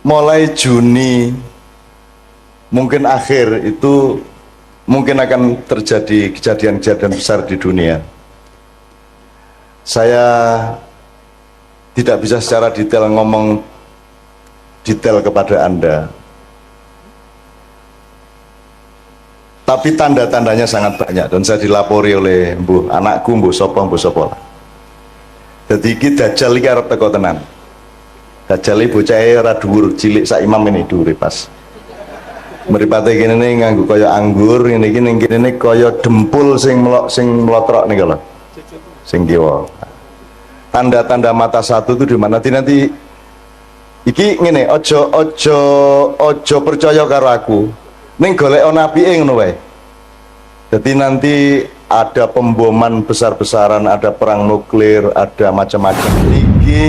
mulai Juni mungkin akhir itu mungkin akan terjadi kejadian-kejadian besar di dunia. Saya tidak bisa secara detail ngomong detail kepada Anda, tapi tanda-tandanya sangat banyak dan saya dilapori oleh anakku mbuh sapa. Jadi iki dajjal iki arep teko tenan. Dajjal iki bocahe ora dhuwur, cilik sak imam ini dhuwure pas. Mripate kene nganggo kaya anggur, ngene iki ning kene kaya dempul sing mlotrok niku lho. Sing kiwa. Tanda-tanda mata satu itu di mana? Nanti iki ngene, ojo percaya karo aku. Ning golek napike ngono wae. Jadi nanti ada pemboman besar-besaran, ada perang nuklir, ada macam-macam. Iki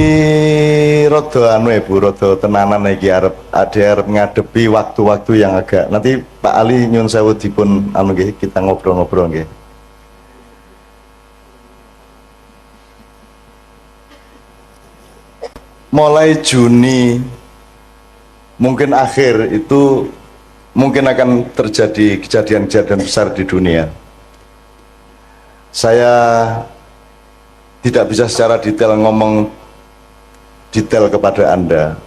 rada anu Bu, rada tenanan iki arep ngadepi waktu-waktu yang agak. Nanti Pak Ali nyun sewu dipun anu nggih, kita ngobrol-ngobrol nggih. Mulai Juni mungkin akhir itu mungkin akan terjadi kejadian-kejadian besar di dunia. Saya tidak bisa secara detail ngomong detail kepada Anda,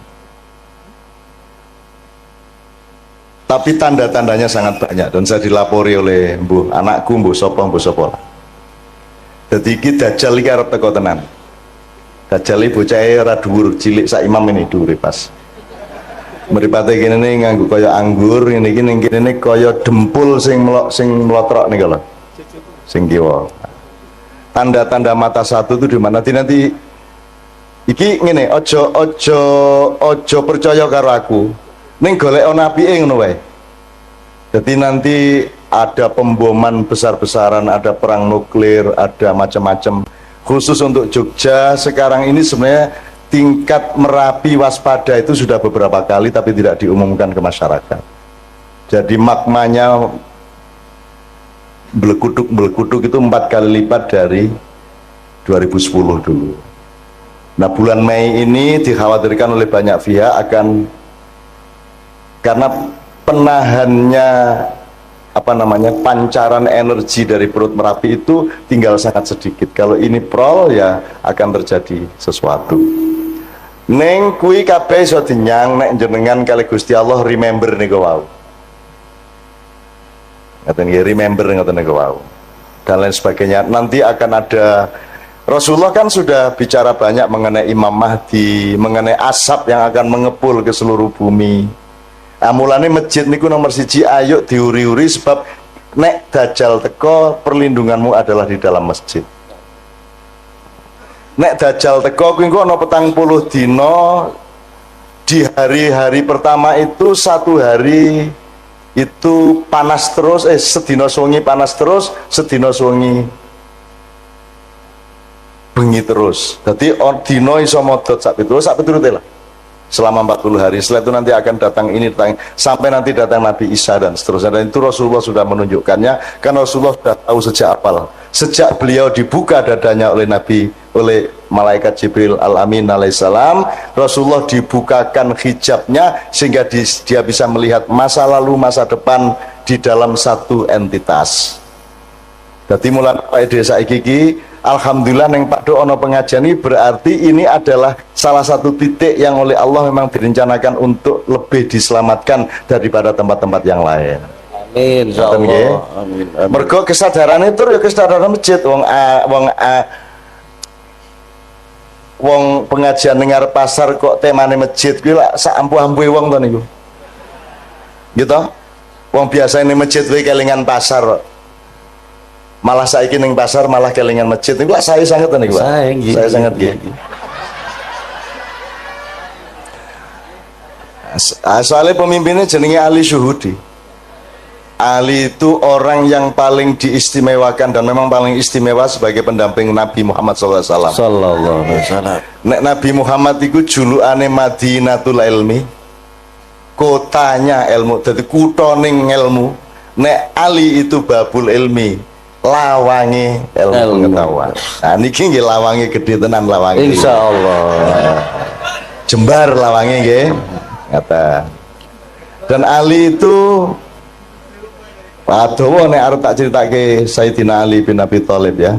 tapi tanda-tandanya sangat banyak dan saya dilapori oleh anakku mbuh sapa. Jadi iki dajjal iki arep teko tenan. Dajjal iki bocahe ora dhuwur, cilik sak imam ini dhuwure pas. Mripate kene nganggo kaya anggur, ngene iki ning kene kaya dempul sing mlotrok niku lho. Sing kiwa. Tanda-tanda mata satu itu di mana? Nanti iki ngene, ojo percaya karo aku. Ning golek napike ngono wae. Jadi nanti ada pemboman besar-besaran, ada perang nuklir, ada macam-macam. Khusus untuk Jogja sekarang ini sebenarnya tingkat Merapi waspada itu sudah beberapa kali tapi tidak diumumkan ke masyarakat. Jadi magmanya belekutuk itu 4 kali lipat dari 2010 dulu. Nah bulan Mei ini dikhawatirkan oleh banyak pihak akan, karena penahannya pancaran energi dari perut Merapi itu tinggal sangat sedikit. Kalau ini prol ya akan terjadi sesuatu. Neng kui kabeh iso dinyang nek jenengan kali Gusti Allah remember niku wau. Ngaten nggih, remember ngaten niku wau. Dan lain sebagainya. Nanti akan ada, Rasulullah kan sudah bicara banyak mengenai Imam Mahdi, mengenai asap yang akan mengepul ke seluruh bumi. Mulane masjid niku nomor 1, ayo diuri-uri sebab nek dajjal teko perlindunganmu adalah di dalam masjid. Nek dajjal teko kuwi engko ana 40 dina, di hari-hari pertama itu 1 hari itu panas terus, sedina suwengi panas terus, sedina suwengi bengi terus. Dadi dina iso modot sak piturute lah. Selama 40 hari. Setelah itu nanti akan datang ini, sampai nanti datang Nabi Isa dan seterusnya. Dan itu Rasulullah sudah menunjukkannya, karena Rasulullah sudah tahu sejak awal. Sejak beliau dibuka dadanya oleh malaikat Jibril Al-Amin alaihissalam, Rasulullah dibukakan hijabnya sehingga dia bisa melihat masa lalu, masa depan di dalam satu entitas. Jadi mulai desa iki, alhamdulillah neng Pak Do ono pengajian ini, berarti ini adalah salah satu titik yang oleh Allah memang direncanakan untuk lebih diselamatkan daripada tempat-tempat yang lain. Amin. Insyaallah. Amin. Mergo kesadaran itu ya kesadaran masjid. Wong pengajian dengar pasar kok temane masjid kuwi lak sak ampuh-ampuhe wong to niku. Gitu. Wong biasa ini masjid kuwi kelingan pasar. Malah saiki ning pasar malah kelingan masjid niku lak saya sangat niku Pak. Saya sangat nggih. Soalnya pemimpinnya jenenge Ali Syuhudi. Ali itu orang yang paling diistimewakan dan memang paling istimewa sebagai pendamping Nabi Muhammad SAW. Nek Nabi Muhammad itu julukane Madinatul Ilmi, kotanya ilmu, jadi kutoning ilmu. Nek Ali itu babul ilmi, lawangi ilmu pengetahuan. Nah niki nggih lawangi gede tenan lawangi. Insyaallah. Jembar lawangi nggih. Ngata. Dan Ali itu adowo nek arep tak critake Sayyidina Ali bin Abi Thalib ya.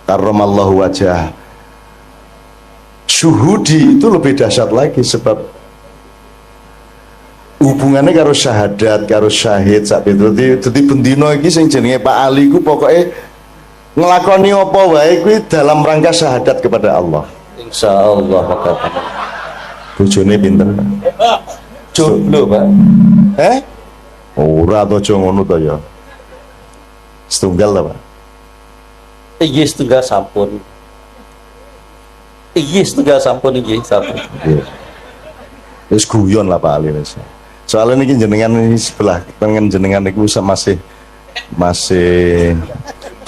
Karramallahu wajah. Syuhudi itu lebih dahsyat lagi sebab hubungannya karo syahadat, karo syahid sak itu. Dadi bendina iki sing jenenge Pak Ali ku pokoke ngelakoni apa wae kuwi dalam rangka syahadat kepada Allah. Insyaallah maka. Bojone pinter. Jomblo, Pak. Ora to aja ngono to ya. Setunggal ta, Pak? Iya setunggal sampun. Iya setunggal sampun iki sampun. Nggih. Wis guyon lah Pak Ali wis. Soalnya niki jenengan ini sebelah pengen jenengan niku masih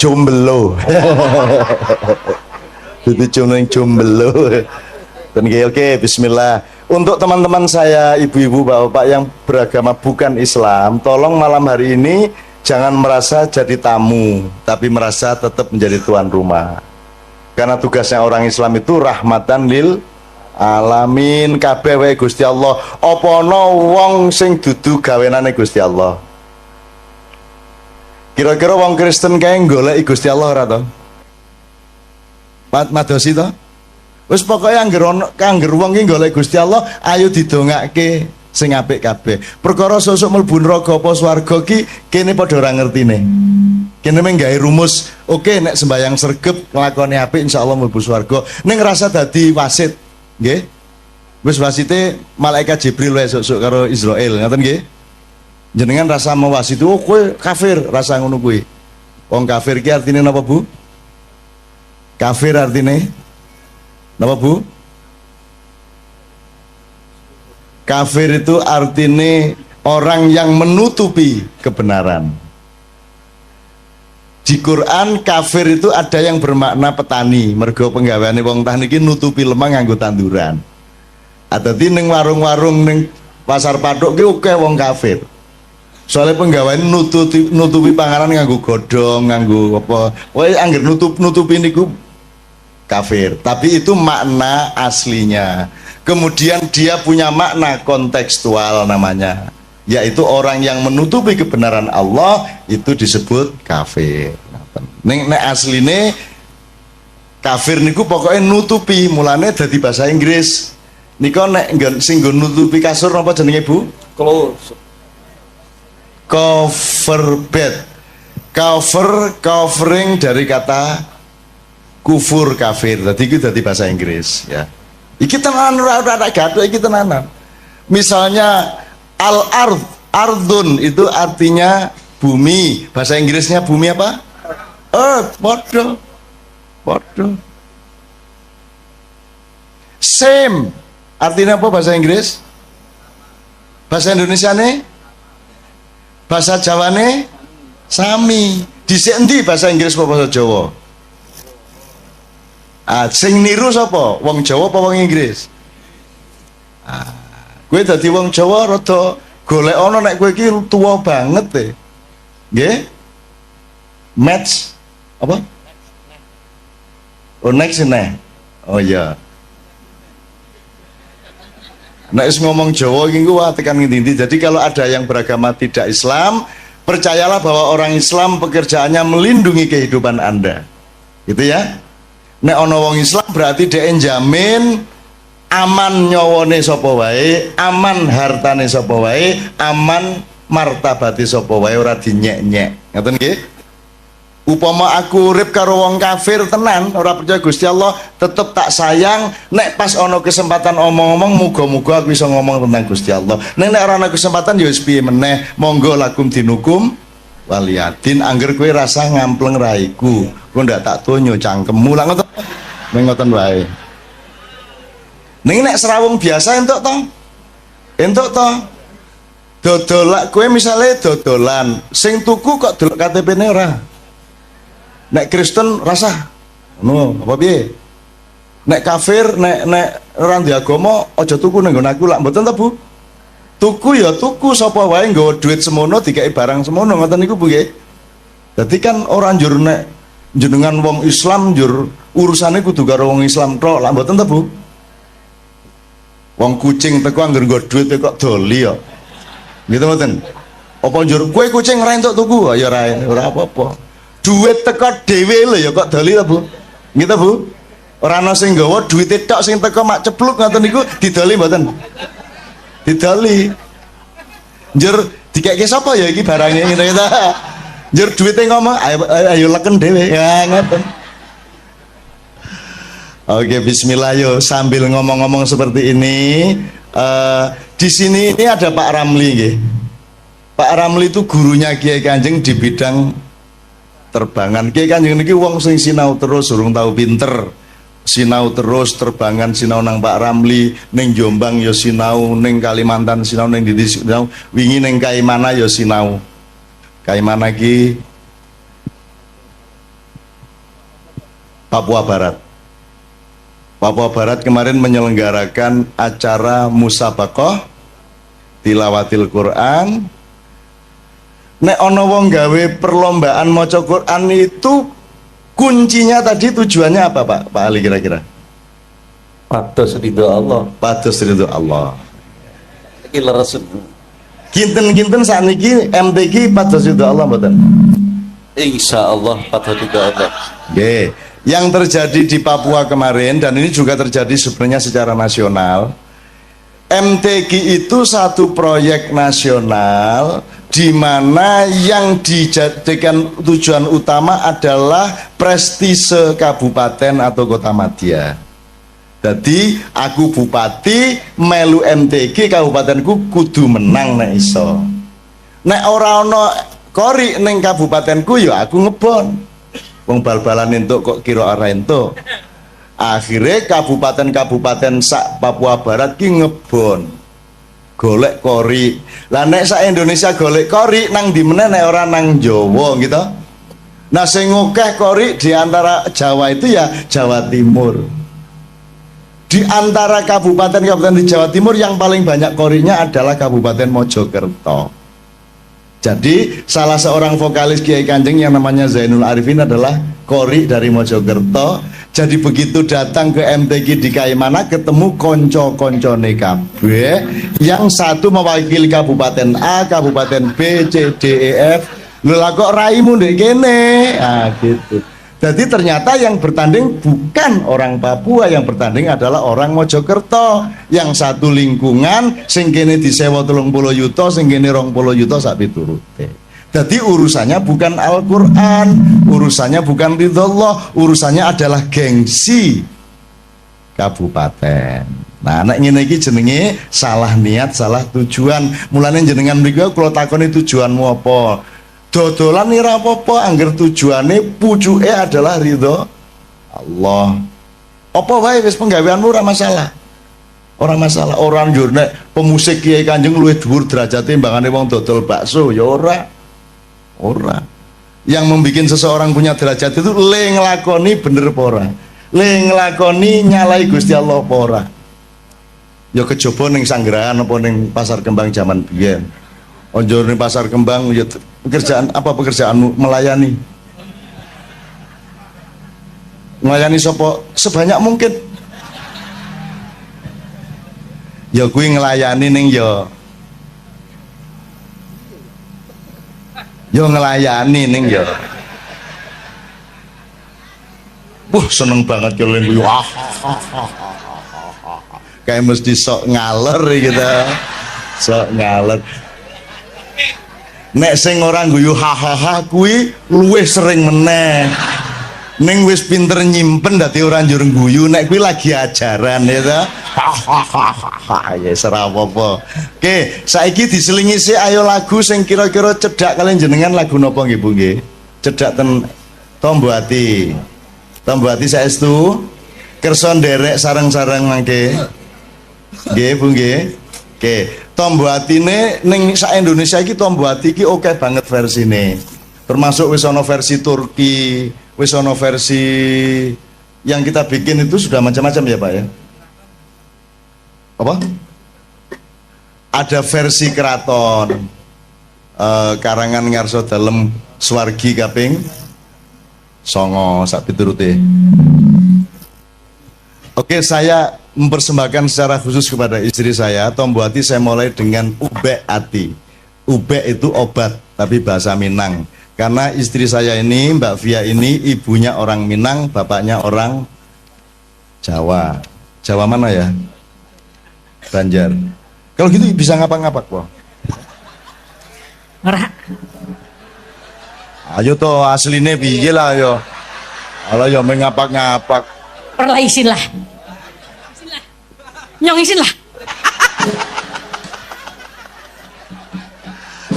jomblo. Jadi jomblo. Dan oke, bismillah. Untuk teman-teman saya, ibu-ibu, bapak-bapak yang beragama bukan Islam, tolong malam hari ini jangan merasa jadi tamu, tapi merasa tetap menjadi tuan rumah. Karena tugasnya orang Islam itu rahmatan lil alamin, kabeh wae Gusti Allah. Apa ana wong sing dudu gawenane Gusti Allah? Kira-kira wong Kristen kae golek Gusti Allah ora to? Madosi to? Wis pokoke angger wong ki golek Gusti Allah, ayo didongake sing apik kabeh. Perkara sesuk mlebu neraka apa swarga ki kene padha ora ngertine. Kene mung gawe rumus, oke nek sembayang sregep nglakoni apik insyaallah mlebu swarga. Ning ngrasa dadi wasit, nggih. Wis wasite malaikat Jibril wae esuk karo Israil, ngoten nggih. Jenengan rasa mewasit, oh kowe kafir, rasa ngono kuwi. Wong kafir ki artine napa, Bu? Kafir artine napa, Bu? Kafir itu artinya orang yang menutupi kebenaran. Di Quran kafir itu ada yang bermakna petani, mergo penggaweane wong tani iki nutupi lemah nganggo tanduran. Adati ning warung-warung ning pasar patok ki akeh wong kafir. Soalnya penggaweane nutupi panganan nganggo godhong, nganggo apa. Wae angger nutupi niku kafir, tapi itu makna aslinya. Kemudian dia punya makna kontekstual namanya, yaitu orang yang menutupi kebenaran Allah itu disebut kafir. Nek asline kafir niku pokoknya nutupi, mulane dadi bahasa Inggris. Nika nek sing nggo nutupi kasur napa jenenge, Bu? Cover bed. Covering dari kata kufur kafir, tadi itu dari bahasa Inggris ya. Iki tenanan ora gaduh iki tenanan. Misalnya ardun itu artinya bumi, bahasa Inggrisnya bumi apa? Earth, podo. Same artinya apa bahasa Inggris? Bahasa Indonesia nih? Bahasa Jawa nih? Sami. Dhisik endi bahasa Inggris apa bahasa Jawa? Sing niru sapa? Wong Jawa apa wong Inggris? Kowe dadi wong Jawa rada golek ana nek kowe iki tuwa banget e. Nggih? Match apa? Oh next nih. Oh iya. Nek ngomong Jawa iki ku tekan ngendi-endi. Jadi kalau ada yang beragama tidak Islam, percayalah bahwa orang Islam pekerjaannya melindungi kehidupan Anda. Gitu ya. Nek ana wong Islam berarti dhek njamin aman nyawane sapa wae, aman hartane sapa wae, aman martabate sapa wae, ora dinyek-nyek. Ngoten nggih? Upama aku urip karo wong kafir tenan, ora percaya Gusti Allah, tetep tak sayang. Nek pas ana kesempatan omong-omong, muga-muga aku iso ngomong tentang Gusti Allah. Nek ora ana kesempatan ya wis piye meneh, monggo lakum dinukum waliyatin. Angger kowe rasa ngampleng raiku, kowe ndak tak tonyo cangkemmu lah ngoten. Ngoten wae. Ning nek serawung biasa entuk to? Entuk to? Dodol kowe misale dodolan, sing tuku kok delok KTP-ne ora. Nek Kristen rasa ngono apa piye? Nek kafir, nek ora ndek agama aja tuku nang nggon aku lak mboten ta, Bu? Tuku ya tuku, sapa wae nggawa duit semono dikai barang semono, ngoten niku Bu nggih. Dadi kan ora njur nek jenengan wong Islam njur urusane kudu karo wong Islam tok, lak mboten ta, Bu? Wong kucing teko angger nggo duit kok doli ya. Gitu mboten. Apa njur kowe kucing ra entuk tuku? Ya ora apa-apa. Duit teko dhewe lho ya kok doli ta, Bu? Gitu, Bu? Ora ana sing nggawa duwite tok sing teko mak cepluk ngoten niku didoli mboten? Didoli. Njur dikeke sapa ya iki barange ngene ta? Njur duwite ngomong ayo leken dhewe. Ya ngoten. Oke, bismillah yo. Sambil ngomong-ngomong seperti ini, di sini ini ada Pak Ramli, nggih. Pak Ramli itu gurunya Kiai Kanjeng di bidang terbangan. Kiai Kanjeng niki wong sing sinau terus, urung tahu pinter. Sinau terus terbangan, sinau nang Pak Ramli, ning Jombang yo sinau, ning Kalimantan sinau, ning Didi sinau, wingi ning Kaimana yo sinau. Kaimana ki Papua Barat. Papua Barat kemarin menyelenggarakan acara musabaqah tilawatil Quran. Nek ono wong gawe perlombaan maca Quran itu kuncinya tadi tujuannya apa Pak Ali kira-kira? Pados ridho Allah. Pados ridho Allah. Iki leres. Kinten-kinten sakniki MTQ pados ridho Allah mboten? Insyaallah pados ridho Allah. Nggih. Yang terjadi di Papua kemarin, dan ini juga terjadi sebenarnya secara nasional, MTQ itu satu proyek nasional di mana yang dijadikan tujuan utama adalah prestise kabupaten atau kota madya. Jadi aku bupati melu MTQ kabupatenku kudu menang nek iso. Nek ora ana kori ning kabupatenku ya aku ngebon. Wong bal-balan entuk kok kira ora entuk. Akhirnya kabupaten-kabupaten sak Papua Barat ki ngebon golek kori. Lah nek sak Indonesia golek kori nang di meneh nek ora nang Jawa gitu. Nah sing akeh kori di antara Jawa itu ya Jawa Timur. Di antara kabupaten-kabupaten di Jawa Timur yang paling banyak korinya adalah Kabupaten Mojokerto. Jadi salah seorang vokalis Kiai Kanjeng yang namanya Zainul Arifin adalah kori dari Mojokerto. Jadi begitu datang ke MTQ di Kaimana ketemu konco-koncone kabeh, yang satu mewakili Kabupaten A, Kabupaten B, C, D, E, F. Lho lah kok raimu ndek kene? Ah gitu. Jadi ternyata yang bertanding bukan orang Papua, yang bertanding adalah orang Mojokerto. Yang satu lingkungan, sing kene disewa 30 yuta, sing kene 20 yuta sak piturute. Jadi urusannya bukan Al-Quran, urusannya bukan ridhollah, urusannya adalah gengsi kabupaten. Nah, nek ngene iki jenenge salah niat, salah tujuan. Mulane jenengan mriku kula takoni tujuanmu apa? Dodolan ora apa-apa angger tujuane pucuke adalah ridho Allah. Apa wae wis penggaweanmu ora masalah. Ora masalah. Orang njur nek pemusik Kiai Kanjeng luwih dhuwur derajate timbangane wong dodol bakso ya ora. Ora. Yang membuat seseorang punya derajat itu le nglakoni bener apa ora. Le nglakoni nyalai Gusti Allah apa ora. Ya kejaba ning Sanggerahan apa ning Pasar Kembang zaman biyen. Onjo ning Pasar Kembang ya pekerjaan apa pekerjaanmu? Melayani. Melayani sapa sebanyak mungkin. Ya kuwi nglayani ning ya ngelayani ning ya. Seneng banget kalau yang wah, kayak mesti sok ngaler gitu, sok ngaler. Nek sing orang guyu hahaha kuwi luwih sering meneh. Ning wis pinter nyimpen dadi ora njur guyu, nek kuwi lagi ajaran ya ta. Hahaha ya ora apa-apa. Oke, saiki diselingi sih ayo lagu sing kira-kira cedhak kalian jenengan lagu napa nggih Bu nggih? Cedhak ten Tombo Ati. Tombo Ati saestu kersa nderek sareng-sareng mangke. Nggih Bu nggih. Oke. Tombo Atine ning sak Indonesia iki Tombo Ati iki oke banget versine. Termasuk wis ana versi Turki, wis ana versi yang kita bikin itu sudah macam-macam ya Pak ya. Apa? Ada versi keraton karangan ngarso dalem Swargi kaping 9 sak piturute. Oke, saya mempersembahkan secara khusus kepada istri saya, Tombo Ati saya mulai dengan Ube Ati. Ube itu obat, tapi bahasa Minang. Karena istri saya ini, Mbak Via ini, ibunya orang Minang, bapaknya orang Jawa. Jawa mana ya? Banjar. Kalau gitu bisa ngapak-ngapak, po. Ngerah. Ayo toh aslinya piye lah yo. Kalau yo mengapak-ngapak. Perlah isin lah. Nyong isin lah.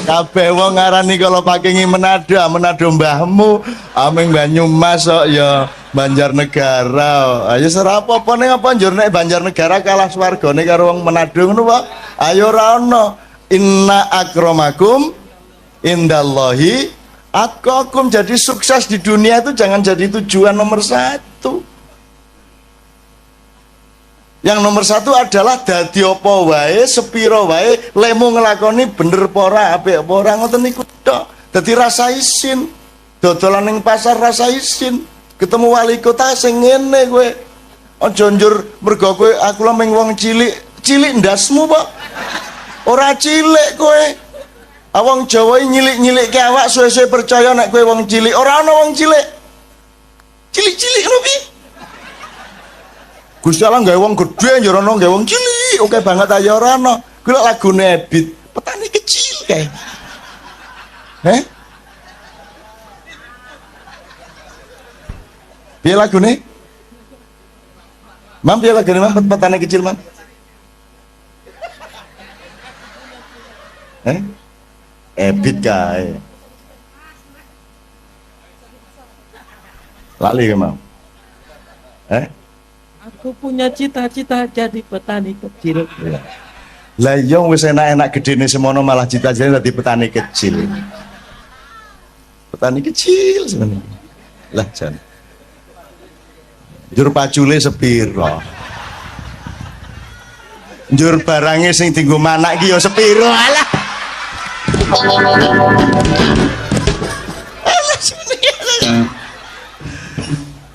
Kabeh wong ngarani kalau pakai Manado mbahmu, ameng Banyumas kok ya Banjarnegara. Ayo serapo apa ning apa njur nek Banjarnegara kalah swargane karo wong Manado ngono wae. Ayo ora ono. Inna akramakum indallahi atqakum. Jadi sukses di dunia itu jangan jadi tujuan nomor satu. Yang nomor satu adalah dadi apa wae, sepiro wae, lemu ngelakoni bener pora, apik pora, ngoten niku tok. Dadi rasa isin. Dodolan ning pasar rasa isin. Ketemu wali kota sing ngene kowe. Aja njur mergo kowe aku lho mung wong cilik. Cilik ndasmu, Pak. Ora cilik kowe. Wong Jawa nyilik-nyilikke awak suwe-suwe percaya nek kowe wong cilik. Ora ana wong cilik. Cilik-cilik ngono piye? Gusti Allah gawe wong gedhe ya ora gawe wong cilik. Oke banget aja ora ana. Kuwi lak lagune Ebit, petani kecil kae. Piye lagune? Mam piye lagune Mam petani kecil Mam? Ebit kae. Lali ke Mam? Aku punya cita-cita jadi petani kecil. Lah iya wis enak-enak gedene semono malah cita-citane dadi petani kecil. Petani kecil sebenarnya. Lah jan. Njur pacule sepiro? Njur barange sing dienggo manak iki ya sepiro? Alah.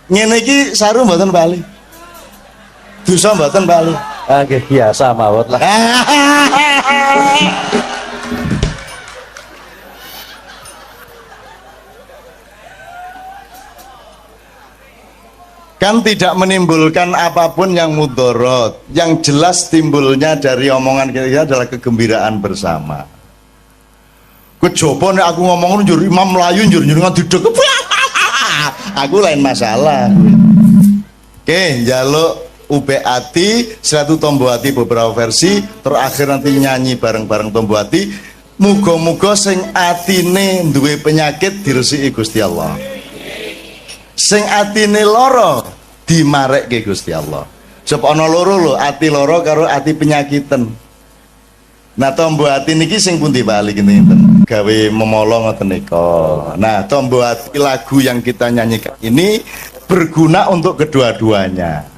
Ngene iki saru mboten bali. Dosa mboten bali. Nggih biasa mawon lah. Kan tidak menimbulkan apapun yang mudorot. Yang jelas timbulnya dari omongan kita adalah kegembiraan bersama. Kecoba nek aku ngomong njur imam melayu njur ngaduduk. Aku lain masalah. Oke, njaluk Ube Ati, Siratu Tombo Ati beberapa versi, terakhir nanti nyanyi bareng-bareng Tombo Ati. Muga-muga sing atine duwe penyakit diresiki Gusti Allah. Sing atine lara dimarekke Gusti Allah. Sebab ana loro lho, ati lara karo ati penyakitan. Nah, Tombo Ati niki sing pundi bali kinten gawe memolo ngoten nika. Nah, Tombo Ati lagu yang kita nyanyikan ini berguna untuk kedua-duanya.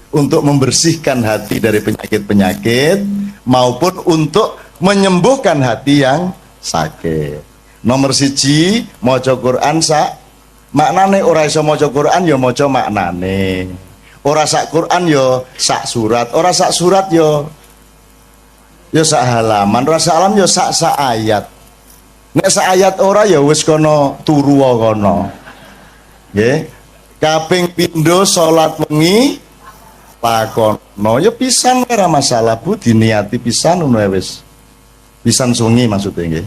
Untuk membersihkan hati dari penyakit-penyakit maupun untuk menyembuhkan hati yang sakit. Nomor siji, maca Quran sak maknane, ora iso maca Quran ya maca maknane. Ora sak Quran ya sak surat, ora sak surat ya sak halaman, ora sak halaman ya sak ayat. Nek sak ayat ora ya wis kono turu kono. Nggih. Kaping pindho salat wengi lakono ya pisan ora masalah Bu, diniati pisan ngono wis. Pisan sungi maksudnya nggih.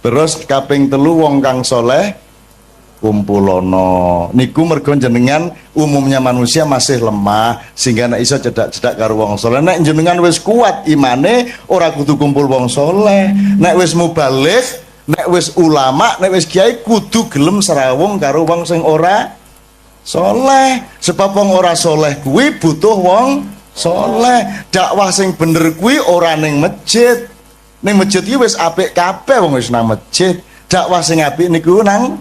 Terus kaping telu wong kang soleh kumpulono. Niku mergo jenengan umumnya manusia masih lemah sehingga nek iso cedak-cedak karo wong soleh. Nek jenengan wis kuat imane ora kudu kumpul wong soleh. Nek wis mubaligh, nek wis ulama, nek wis kiai kudu gelem serawung karo wong sing ora soleh. Sebab wong ora soleh kuwi butuh wong soleh. Dakwah sing bener kuwi ora ning masjid. Ning masjid iki wis apik kabeh wong wis nang masjid. Dakwah sing apik niku nang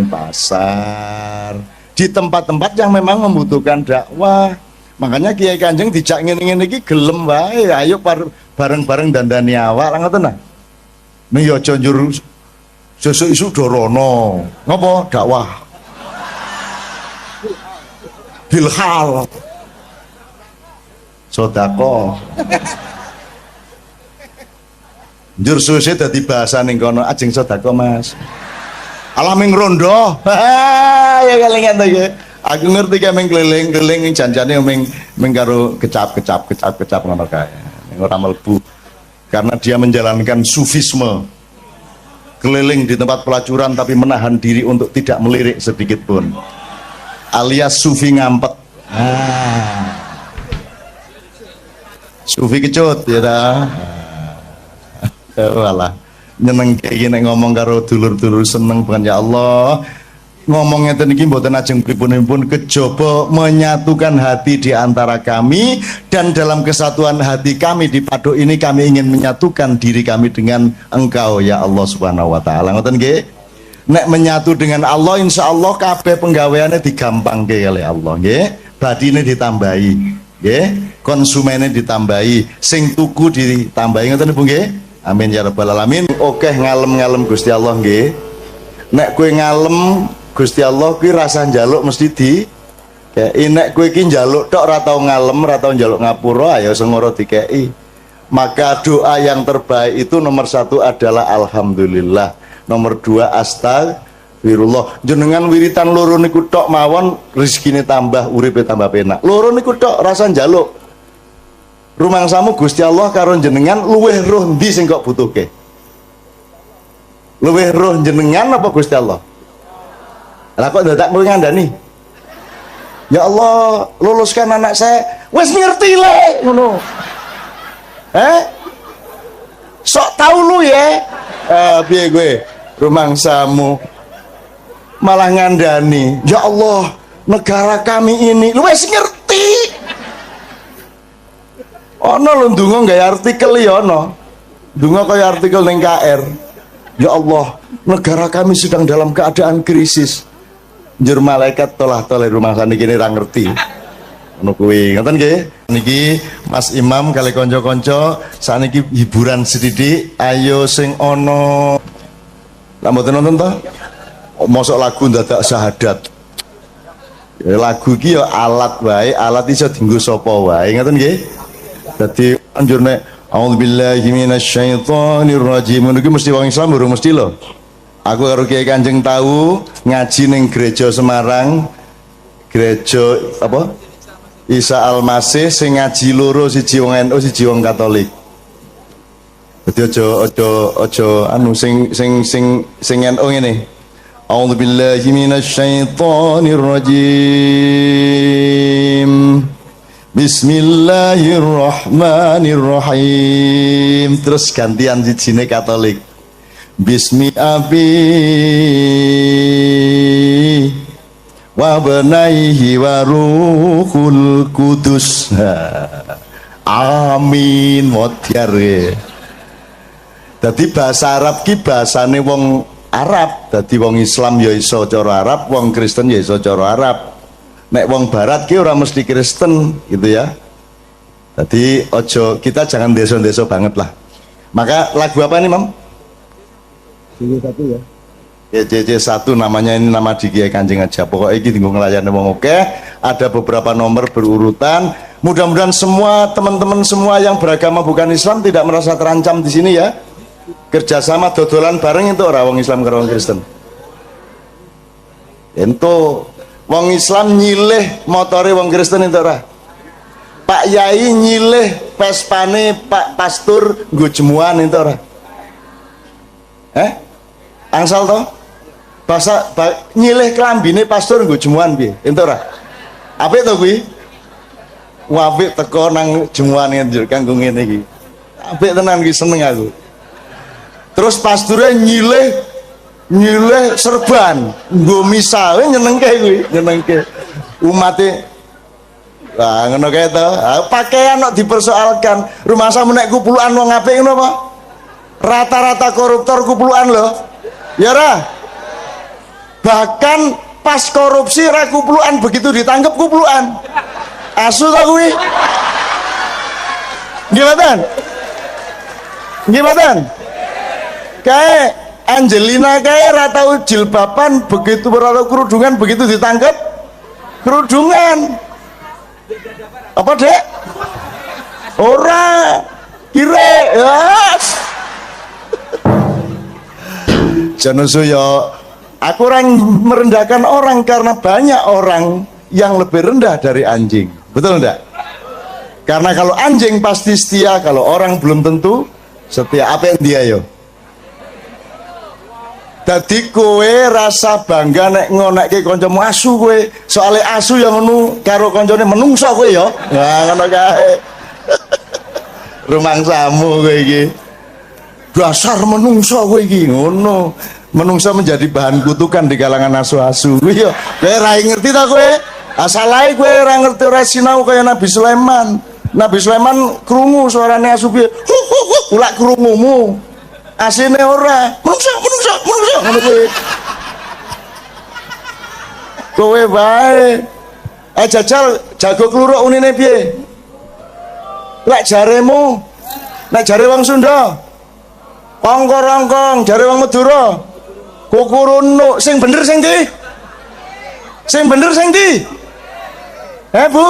pasar. Di tempat-tempat yang memang membutuhkan dakwah. Makanya Kiai Kanjeng dijak ngene-ngene iki gelem wae. Ayo bareng-bareng dandani awak ngoten nah. Ning ya aja njur sesuk isu dorono. Ngapa? Dakwah. bilhal sodako njur susi dadi bahasa ning kono ajeng sodako mas alaming rondo ya kelingan to ya aku ngerti kae ming keliling janjane ming karo kecap ngono kae ora mlebu karena dia menjalankan sufisme keliling di tempat pelacuran tapi menahan diri untuk tidak melirik sedikit pun alias sufi ngampet sufi kecut ya dah walah nyeneng kayak gini ngomong karo dulur-dulur seneng bukan ya Allah ngomongnya tadi mboten ajeng pripun kejaba menyatukan hati di antara kami dan dalam kesatuan hati kami di Paduk ini kami ingin menyatukan diri kami dengan Engkau ya Allah Subhanahu wa taala. Ngoten nggih. Nek menyatu dengan Allah insyaallah kabeh penggaweane digampangke oleh Allah nggih. Badine ditambahi nggih, konsumennya ditambahi, sing tuku ditambahi ngoten Bu nggih. Amin ya rabbal alamin. Oke ngalem-ngalem Gusti Allah nggih. Nek kowe ngalem Gusti Allah kuwi rasa njaluk mesti di kei nek kowe iki njaluk tok ora tau ngalem ora tau njaluk ngapura ya sengoro dikei maka doa yang terbaik itu nomor 1 adalah alhamdulillah nomor 2 astagfirullah jenengan wiritan loro niku tok mawon rezekine tambah uripe tambah penak loro niku tok rasa njaluk rumangsamu Gusti Allah karo jenengan luweh roh ndi sing kok butuhke luweh roh jenengan apa Gusti Allah. Lah kok dadak kowe ngandani? Ya Allah, luluskan anak saya. Wes ngerti le ngono. Sok tahu lu ya. Piye kowe? Rumangsamu malah ngandani. Ya Allah, negara kami ini lu wes ngerti. Ono lho ndonga gawe artikel ya ono. Ndonga kaya artikel ning KR. Ya Allah, negara kami sedang dalam keadaan krisis. Njur malaikat tolah-toleh rumah sana kini ra ngerti ngono kuwi ngoten nggih niki Mas Imam kali kanca-kanca saniki hiburan sithik ayo sing ana lha mboten nonton to mosok lagu dadak syahadat ya, lagu iki ya alat wae alat iso dienggo sapa wae ngoten nggih dadi anjur nek a'udzubillahi minasyaitonir rajim niku mesti wong Islam durung mesti lho. Aku karo Kiai Kanjeng tahu ngaji ning gereja Semarang, gereja apa? Isa Al-Masih sing ngaji loro siji wong NU siji wong Katolik. Dadi aja anu sing NU ngene. A'udzubillahi minasyaitonir rajim. Bismillahirrahmanirrahim. Terus gantian sijine Katolik. Bismi abi wa benaihi wa ruhul kudus amin modyar dadi bahasa Arab ki bahasane wong Arab dadi wong Islam ya iso cara Arab wong Kristen ya iso cara Arab nek wong Barat ki ora mesti Kristen gitu ya dadi ojo kita jangan deso-deso banget lah maka lagu apa nih Mam? CC1 ya. Ya CC1 namanya ini nama di Kiai Kanjeng aja. Pokoknya ini tinggal ngelayani wong oke. Ada beberapa nomor berurutan. Mudah-mudahan semua teman-teman semua yang beragama bukan Islam tidak merasa terancam di sini ya. Kerjasama dodolan bareng itu orang wong Islam karo wong Kristen. Ento wong Islam nyilih motore wong Kristen itu ora. Pak Yai nyilih Vespane Pak Pastur nggo jemuan itu ora. Angsal to? Nyilih klambine pastor nggo jemuan piye? Ento ora? Apik to kuwi? Apik teko nang jemuane njur kanggo ngene iki. Apik tenan iki seneng aku. Terus pasture nyilih serban nggo misa nyenengke kuwi, nyenengke. Umate lah ngono kae to. Pakaian kok dipersoalkan. Rumah samu nek kupulukan wong apik ngono apa? Rata-rata koruptor kupulukan lho. Ya ra. Bahkan pas korupsi ra kuplukan begitu ditangkap kuplukan. Asu ta kuwi? Gimana? Kayak Angelina kayak ra tau jilbaban begitu ora tau kerudungan begitu ditangkap Kerudungan. Apa, Dek? Ora. Kire. Ya. Janusu ya, aku orang merendahkan orang karena banyak orang yang lebih rendah dari anjing. Betul enggak? Karena kalau anjing pasti setia, kalau orang belum tentu setia. Apa yang dia yo? Dadi kowe rasa bangga nek ngonekke kancamu asu kowe. Soale asu yang ngono karo kancane menungso kowe ya. Nah, ngono kae. Rumangsamu kowe iki. Dasar menungso kowe iki ngono. Menungso menjadi bahan kutukan di kalangan asu-asu. Kowe yo, kowe ra ngerti ta kowe? Asal ae kowe ora ngerti, ora sinau kaya Nabi Sulaiman. Nabi Sulaiman krungu suarane asu piye? Ulak krungumu. Asine ora. Menungso ngono kowe. Kowe bae. Jajal jago kluruk unine piye? Lek jaremu, nek jare wong Sunda, ongkor-ongkong, jare wong Madura, kukurunuk, sing bener sing ndi? Sing bener sing ndi? Bu?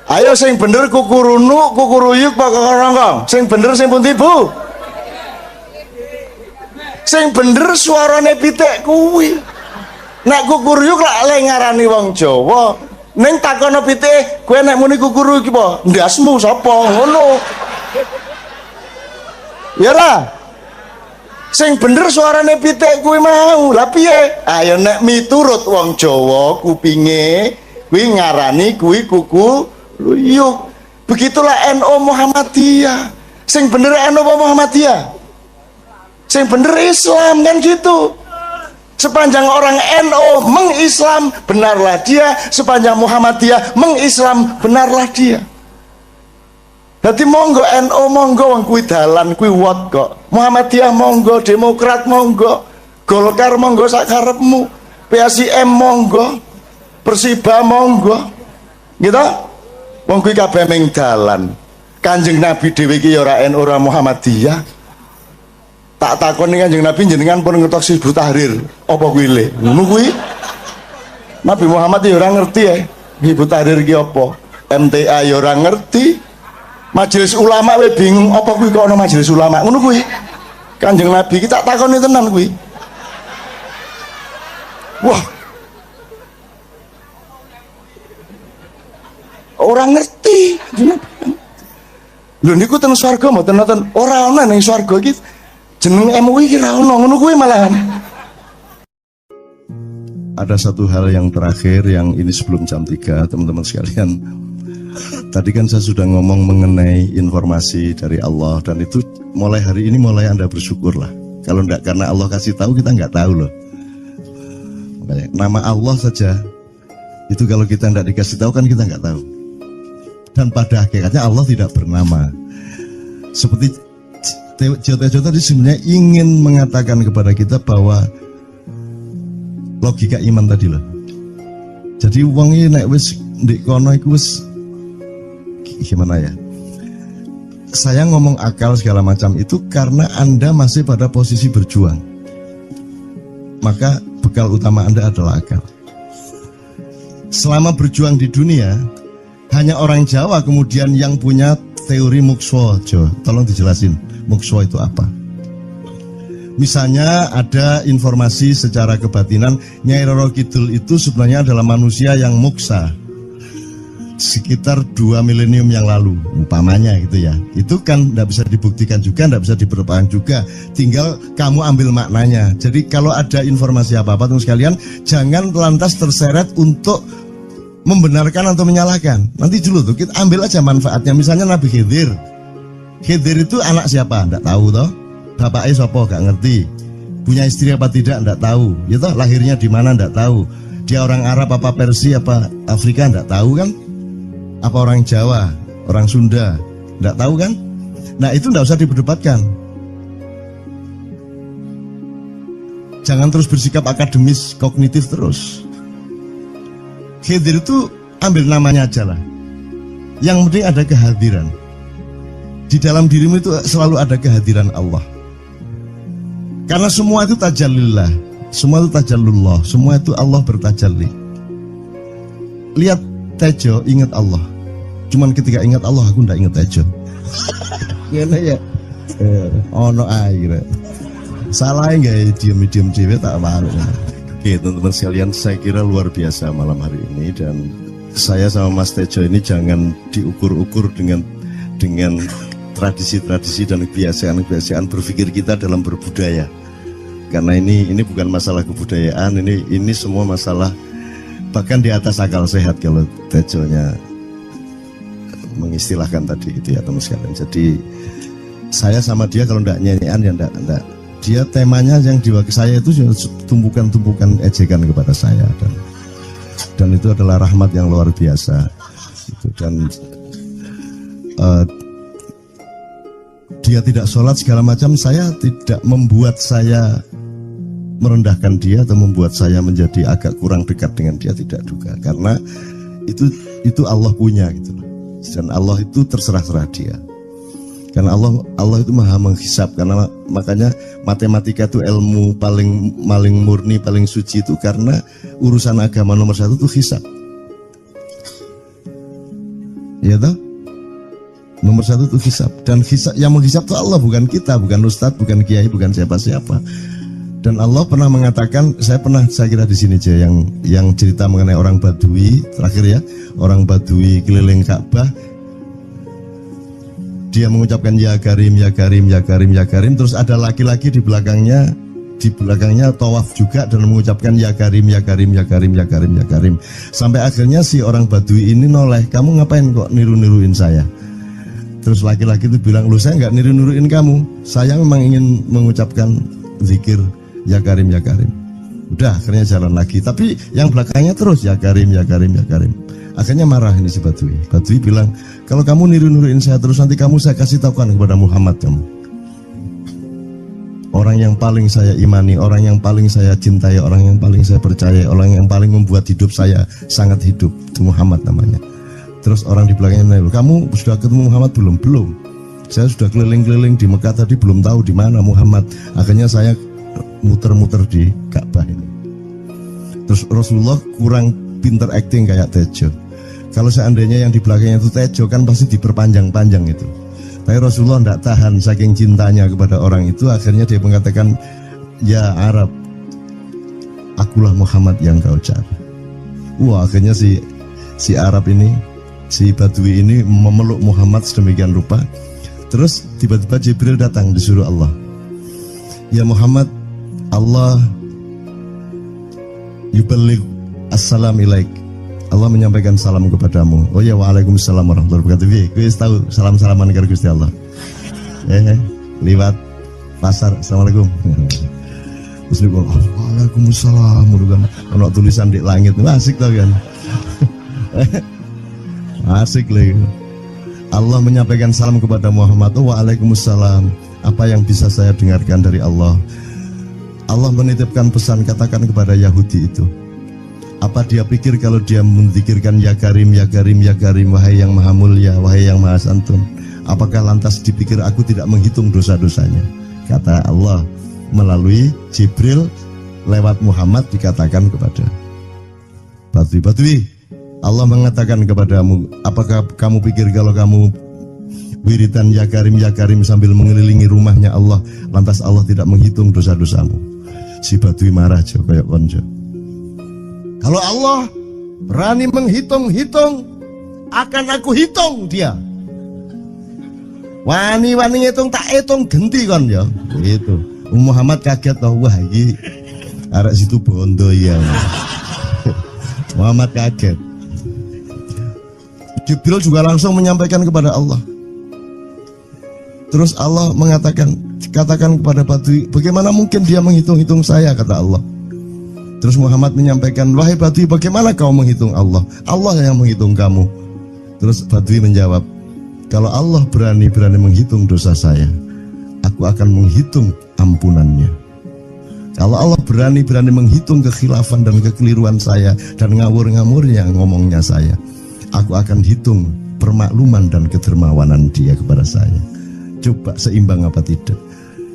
Ayo sing bener kukurunuk, kukuruyuk, ongkor-ongkong. Sing bener sing pundi, Bu? Sing bener suarane pitik kuwi. Nek kukuruyuk lak le ngarani wong Jawa, ning takono pitik, kowe nek muni kukuruyuk iki apa? Ndasmu sapa? Ngono. Ya lah. Sing bener suarane pitik kuwi mau. Lah piye? Ayo nek miturut wong Jawa kupinge kuwi ngarani kuwi kukuruyuk. Begitulah NU Muhammadiyah. Sing bener NU Muhammadiyah. Sing bener Islam kan gitu. Sepanjang orang NU mengislam, benarlah dia. Sepanjang Muhammadiyah mengislam, benarlah dia. Jadi monggo NU monggo wong kuwi dalan kuwi wot kok. Muhammadiyah monggo, Demokrat monggo, Golkar monggo sak karepmu, PSIM monggo, Persiba monggo. Gitu? Wong kuwi kabeh ming dalan. Kanjeng Nabi dhewe iki ya ora NU ora Muhammadiyah. Tak takoni Kanjeng Nabi jenengan pun ngertos Hizbut Tahrir apa kuwi le? Ngono kuwi. Nabi Muhammad ya ora ngerti ya. Hizbut Tahrir iki apa? MTA ya ora ngerti. Majelis ulama we bingung apa kuwi kok ana majelis ulama. Ngono kuwi. Kanjeng Nabi iki tak takoni tenan kuwi. Wah. Orang ngerti. Lho niku teng swarga mboten nonton ora ana ning swarga iki. Jeneng MUI kira ono ngono kuwi malahan. Ada satu hal yang terakhir yang ini sebelum jam 3 teman-teman sekalian. Tadi kan saya sudah ngomong mengenai informasi dari Allah dan itu mulai hari ini mulai Anda bersyukurlah. Kalau enggak karena Allah kasih tahu kita enggak tahu loh. Makanya, nama Allah saja itu kalau kita enggak dikasih tahu kan kita enggak tahu. Dan pada hakikatnya Allah tidak bernama. Seperti Tejo tadi sebenarnya ingin mengatakan kepada kita bahwa logika iman tadi loh. Jadi wong iki nek wis ndek kono iku wis gimana ya? Saya ngomong akal segala macam itu karena Anda masih pada posisi berjuang. Maka bekal utama Anda adalah akal. Selama berjuang di dunia, hanya orang Jawa kemudian yang punya teori mukswa. Jo, tolong dijelasin. Mukswa itu apa? Misalnya ada informasi secara kebatinan Nyai Roro Kidul itu sebenarnya adalah manusia yang muksa sekitar 2 milenium yang lalu umpamanya gitu ya. Itu kan tidak bisa dibuktikan juga, tidak bisa diperpanjang juga, tinggal kamu ambil maknanya. Jadi kalau ada informasi apa-apa teman sekalian, jangan lantas terseret untuk membenarkan atau menyalahkan. Nanti dulu tuh kita ambil aja manfaatnya. Misalnya Nabi Khidir itu anak siapa? Nggak tahu toh. Bapaknya sopo? Gak ngerti. Punya istri apa tidak? Nggak tahu. Ya toh, lahirnya di mana? Nggak tahu. Dia orang Arab apa Persia apa Afrika? Nggak tahu kan? Apa orang Jawa? Orang Sunda? Nggak tahu kan? Nah itu nggak usah diperdebatkan. Jangan terus bersikap akademis, kognitif terus. Khidir itu ambil namanya aja lah. Yang penting ada kehadiran. Di dalam dirimu itu selalu ada kehadiran Allah. Karena semua itu tajallillah, semua itu tajallullah, semua itu Allah bertajalli. lihat Tejo ingat Allah. Cuman ketika ingat Allah aku ndak ingat Tejo. Ngene ya. Ono ae. Salah nggak diem dhewe tak malu. Oke teman-teman sekalian, saya kira luar biasa malam hari ini, dan saya sama Mas Tejo ini jangan diukur-ukur dengan tradisi-tradisi dan kebiasaan-kebiasaan berpikir kita dalam berbudaya. Karena ini bukan masalah kebudayaan, ini semua masalah bahkan di atas akal sehat kalau Tejonya mengistilahkan tadi gitu ya teman sekalian. Jadi saya sama dia kalau ndak nyanyian ya ndak. Dia temanya yang diwakili saya itu tumpukan-tumpukan ejekan kepada saya, dan itu adalah rahmat yang luar biasa. Gitu. Dan dia tidak sholat segala macam, saya tidak membuat saya merendahkan dia atau membuat saya menjadi agak kurang dekat dengan dia, tidak juga, karena itu Allah punya gitu loh. Dan Allah itu terserah-serah dia. Karena Allah itu maha menghisap, karena makanya matematika itu ilmu paling murni, paling suci itu karena urusan agama nomor satu itu hisap. Ya toh? Nomor satu itu hisap, dan hisap, yang menghisap itu Allah, bukan kita, bukan ustadz, bukan kiai, bukan siapa-siapa. Dan Allah pernah mengatakan, saya kira di sini aja yang cerita mengenai orang Badui terakhir ya, orang Badui keliling Ka'bah. Dia mengucapkan ya Karim, ya Karim, ya Karim, ya Karim. Terus ada laki-laki di belakangnya tawaf juga dan mengucapkan ya Karim, ya Karim, ya Karim, ya Karim, ya Karim. Sampai akhirnya si orang Badui ini noleh, kamu ngapain kok niru-niruin saya? Terus laki-laki itu bilang, lu saya nggak niru-niruin kamu, saya memang ingin mengucapkan zikir ya Karim, ya Karim. Udah akhirnya jalan lagi, tapi yang belakangnya terus ya Karim, ya Karim, ya Karim. Akhirnya marah ini si Badui. Badui bilang, kalau kamu niru-niruin saya terus, nanti saya kasih tahukan kepada Muhammad kamu. Orang yang paling saya imani, orang yang paling saya cintai, orang yang paling saya percaya, orang yang paling membuat hidup saya sangat hidup, itu Muhammad namanya. Terus orang di belakangnya nanya, kamu sudah ketemu Muhammad belum? Belum. Saya sudah keliling-keliling di Mekah tadi, belum tahu di mana Muhammad. Akhirnya saya muter-muter di Ka'bah ini. Terus Rasulullah kurang pinter acting kayak Tejo. Kalau seandainya yang di belakangnya itu Tejo kan pasti diperpanjang-panjang itu. Tapi Rasulullah tidak tahan saking cintanya kepada orang itu, akhirnya dia mengatakan, ya Arab, akulah Muhammad yang kau cari. Wah, akhirnya si Arab ini, si Badui ini memeluk Muhammad sedemikian rupa. Terus tiba-tiba Jibril datang disuruh Allah. Ya Muhammad, Allah yuballigh assalam ilaik. Allah menyampaikan salam kepadamu. Oh ya, waalaikumsalam warahmatullahi wabarakatuh. Gue tahu salam-salaman karo Gusti Allah. Liwat pasar, assalamualaikum. Terus dia bilang, waalaikumsalam. Kalau tulisan di langit, asik tau kan? Asik lagi. Allah menyampaikan salam kepada Muhammad. Oh, waalaikumsalam. Apa yang bisa saya dengarkan dari Allah? Allah menitipkan pesan, katakan kepada Yahudi itu. Apa dia pikir kalau dia menzikirkan ya Karim, ya Karim, ya Karim, wahai yang maha mulia, wahai yang maha santun, apakah lantas dipikir aku tidak menghitung dosa-dosanya? Kata Allah melalui Jibril lewat Muhammad dikatakan kepada Badui, Allah mengatakan kepadamu, apakah kamu pikir kalau kamu wiridan ya Karim sambil mengelilingi rumahnya Allah, lantas Allah tidak menghitung dosa-dosamu? Si Badui marah aja kayak konjo. Kalau Allah berani menghitung-hitung, akan aku hitung dia. Wani-wani ngitung tak hitung genti kon ya. Gitu. Muhammad kaget toh, wah iki arek situ bondo ya. Muhammad kaget. Jibril juga langsung menyampaikan kepada Allah. Terus Allah mengatakan, katakan kepada Badui, bagaimana mungkin dia menghitung-hitung saya, kata Allah. Terus Muhammad menyampaikan, wahai Badui, bagaimana kau menghitung Allah? Allah yang menghitung kamu. Terus Badui menjawab, kalau Allah berani menghitung dosa saya, aku akan menghitung ampunannya. Kalau Allah berani menghitung kekhilafan dan kekeliruan saya dan ngawur-ngawurnya ngomongnya saya, aku akan hitung permakluman dan kedermawanan dia kepada saya. Coba seimbang apa tidak?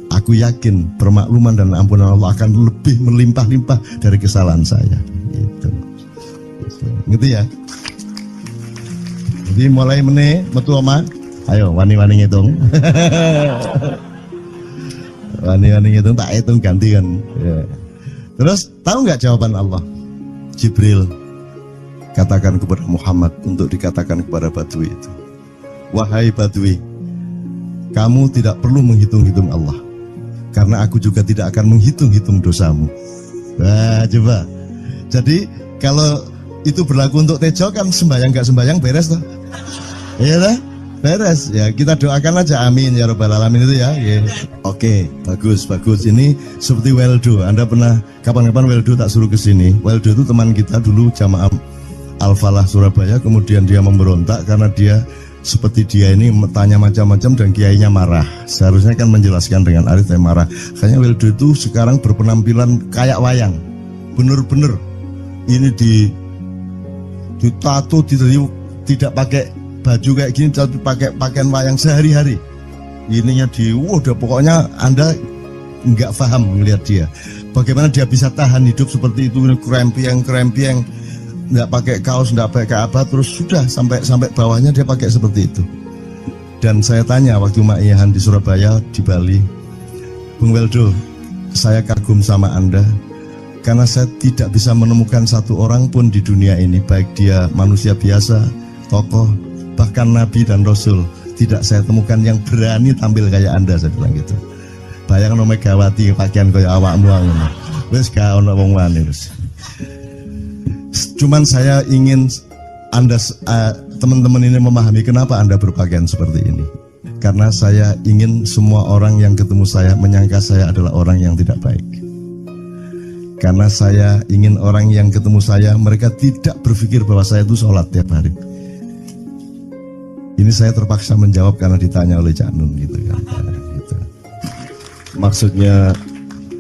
Aku yakin permakluman dan ampunan Allah akan lebih melimpah-limpah dari kesalahan saya. Gitu. Gitu ya. Jadi mulai meneh metu oma. Ayo wani-wani ngitung. Wani-wani ngitung tak hitung ganti kan. Ya. Terus tahu nggak jawaban Allah? Jibril katakan kepada Muhammad untuk dikatakan kepada Badui itu. Wahai Badui, kamu tidak perlu menghitung-hitung Allah, karena aku juga tidak akan menghitung-hitung dosamu. Wah, coba. Jadi kalau itu berlaku untuk Tejo kan sembahyang gak sembahyang beres toh? Iya lah, beres. Ya kita doakan aja amin ya robbal alamin itu ya. Yeah. Oke, bagus. Ini seperti Weldo. Anda pernah kapan-kapan Weldo tak suruh ke sini. Weldo itu teman kita dulu jamaah Al-Falah Surabaya, kemudian dia memberontak karena dia seperti dia ini tanya macam-macam dan kiainya marah. Seharusnya kan menjelaskan dengan arif tapi marah. Kayaknya Weldo itu sekarang berpenampilan kayak wayang. Bener-bener ini ditato, tidak pakai baju kayak gini, tapi pakai pakaian wayang sehari-hari. Ininya udah pokoknya Anda nggak paham melihat dia. Bagaimana dia bisa tahan hidup seperti itu, krempieng, nggak pakai kaos, nggak pakai apa, terus sudah sampai bawahnya dia pakai seperti itu. Dan saya tanya waktu Ma'iyahan di Surabaya, di Bali, Bung Weldo, saya kagum sama Anda karena saya tidak bisa menemukan satu orang pun di dunia ini, baik dia manusia biasa, tokoh, bahkan Nabi dan Rasul, tidak saya temukan yang berani tampil kayak Anda. Saya bilang gitu. Bayang no Megawati pakaian kayak awakmu ngono. Wis gak ono wong wani wis. Cuman saya ingin Anda teman-teman ini memahami kenapa Anda berpakaian seperti ini. Karena saya ingin semua orang yang ketemu saya menyangka saya adalah orang yang tidak baik. Karena saya ingin orang yang ketemu saya, mereka tidak berpikir bahwa saya itu sholat tiap hari. Ini saya terpaksa menjawab karena ditanya oleh Cak Nun gitu kan. Gitu. Maksudnya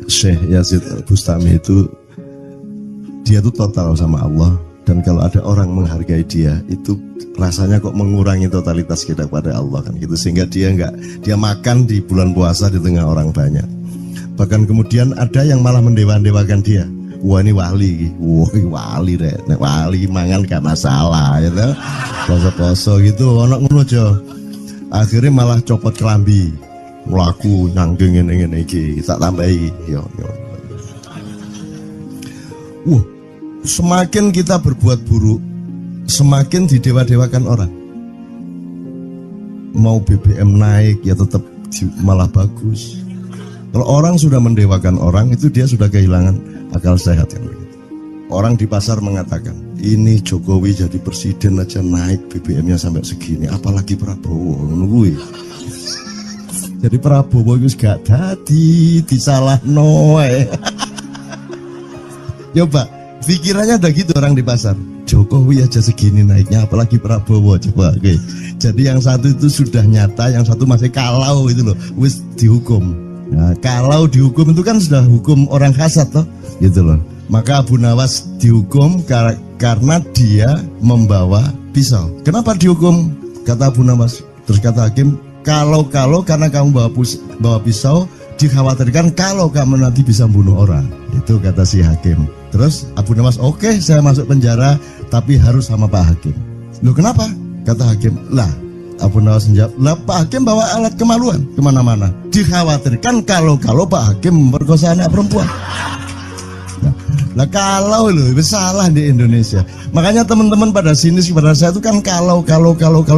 Syekh Yazid Bustami itu, dia itu total sama Allah. Dan kalau ada orang menghargai dia, itu rasanya kok mengurangi totalitas kita kepada Allah kan gitu. Sehingga dia makan di bulan puasa di tengah orang banyak. Bahkan kemudian ada yang malah mendewa-dewakan dia. Wah ini wali, wali deh, wali mangan gak masalah, ya gitu. Poso-poso gitu, ono ngono aja. Akhirnya malah copot kelambi, melaku nyanggeng ngene iki, tak tambahi, yo. Semakin kita berbuat buruk, semakin didewa-dewakan orang. Mau BBM naik ya tetap malah bagus. Kalau orang sudah mendewakan orang, itu dia sudah kehilangan akal sehat kan. Orang di pasar mengatakan, ini Jokowi jadi presiden aja naik BBM-nya sampai segini, apalagi Prabowo nungguin. Jadi Prabowo itu gak dadi disalah noe. Coba pikirannya ada gitu orang di pasar. Jokowi aja segini naiknya, apalagi Prabowo. Coba, oke. Jadi yang satu itu sudah nyata, yang satu masih kalau itu loh, wis dihukum. Nah, kalau dihukum itu kan sudah hukum orang kasat toh, gitu loh. Maka Abu Nawas dihukum karena dia membawa pisau. Kenapa dihukum? Kata Abu Nawas. Terus kata hakim, kalau karena kamu bawa pisau, dikhawatirkan kalau kamu nanti bisa bunuh orang. Itu kata si hakim. Terus Abu Nawas, oke, saya masuk penjara, tapi harus sama Pak Hakim. Loh kenapa? Kata hakim, lah Abu Nawas menjawab, lah Pak Hakim bawa alat kemaluan kemana-mana. Dikhawatirkan kalau Pak Hakim memperkosa anak perempuan. Nah kalau loh, salah di Indonesia. Makanya teman-teman pada sinis pada saya itu kan kalau